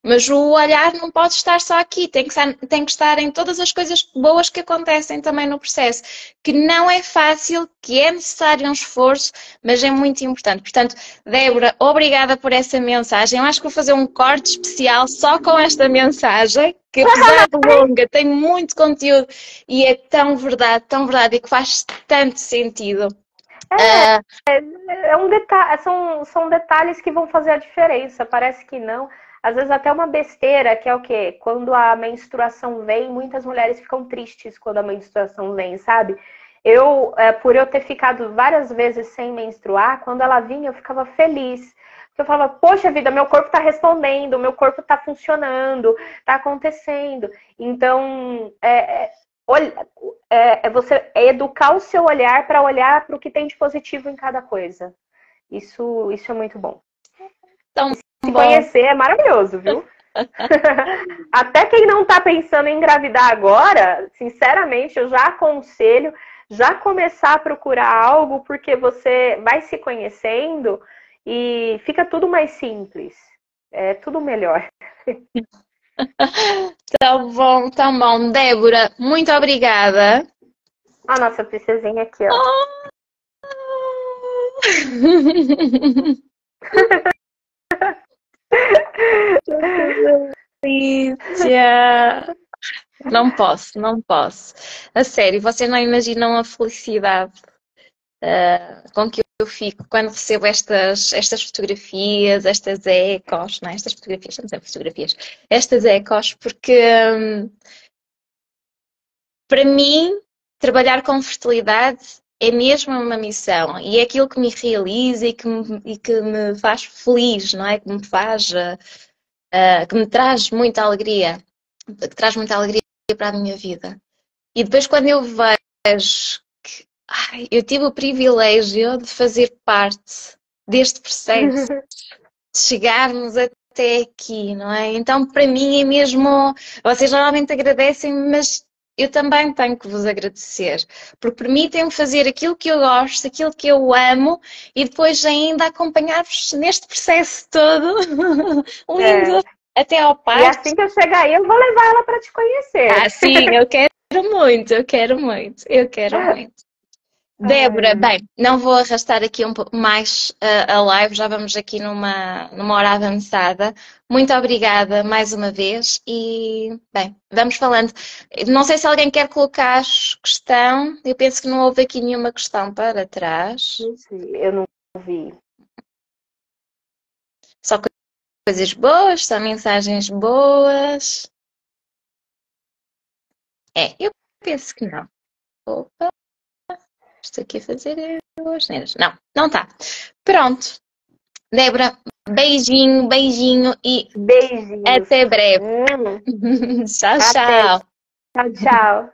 Mas o olhar não pode estar só aqui, tem que estar em todas as coisas boas que acontecem também no processo, que não é fácil, que é necessário um esforço, mas é muito importante. Portanto, Débora, obrigada por essa mensagem. Eu acho que vou fazer um corte especial só com esta mensagem, que apesar de longa, tem muito conteúdo e é tão verdade e que faz tanto sentido. É um detalhe, são detalhes que vão fazer a diferença. Parece que não. Às vezes até uma besteira, que é o quê? Quando a menstruação vem, muitas mulheres ficam tristes quando a menstruação vem, sabe? Por eu ter ficado várias vezes sem menstruar, quando ela vinha, eu ficava feliz. Eu falava, poxa vida, meu corpo tá respondendo, meu corpo tá funcionando, tá acontecendo. Então, você educar o seu olhar para olhar para o que tem de positivo em cada coisa. Isso é muito bom. Tão Se bom. conhecer é maravilhoso, viu? Até quem não tá pensando em engravidar agora, sinceramente, eu já aconselho já começar a procurar algo, porque você vai se conhecendo e fica tudo mais simples. É tudo melhor. Tão bom, tão bom. Débora, muito obrigada. A nossa princesinha aqui, ó. Delícia. Não posso, não posso. A sério, vocês não imaginam a felicidade com que eu fico quando recebo estas fotografias, estas ecos, não é? Estas fotografias, não sei fotografias, estas ecos, porque para mim, trabalhar com fertilidade é mesmo uma missão e é aquilo que me realiza e que me faz feliz, não é? Que me faz, que me traz muita alegria, que traz muita alegria para a minha vida. E depois quando eu vejo que eu tive o privilégio de fazer parte deste processo, de chegarmos até aqui, não é? Então para mim é mesmo, vocês normalmente agradecem, mas eu também tenho que vos agradecer, porque permitem-me fazer aquilo que eu gosto, aquilo que eu amo e depois ainda acompanhar-vos neste processo todo lindo até ao parto. E assim que eu chegar aí, eu vou levar ela para te conhecer. Ah, sim, eu quero muito, eu quero muito, eu quero muito. Débora, bem, não vou arrastar aqui um pouco mais a live, já vamos aqui numa hora avançada. Muito obrigada mais uma vez e, bem, vamos falando. Não sei se alguém quer colocar questão, eu penso que não houve aqui nenhuma questão para trás. Eu não vi. Só coisas boas, só mensagens boas. Eu penso que não. Opa. Estou aqui a fazer as neiras. Não, não está. Pronto. Débora, beijinho, beijinho e beijinhos. Até breve. Tchau, tchau. Tchau, tchau.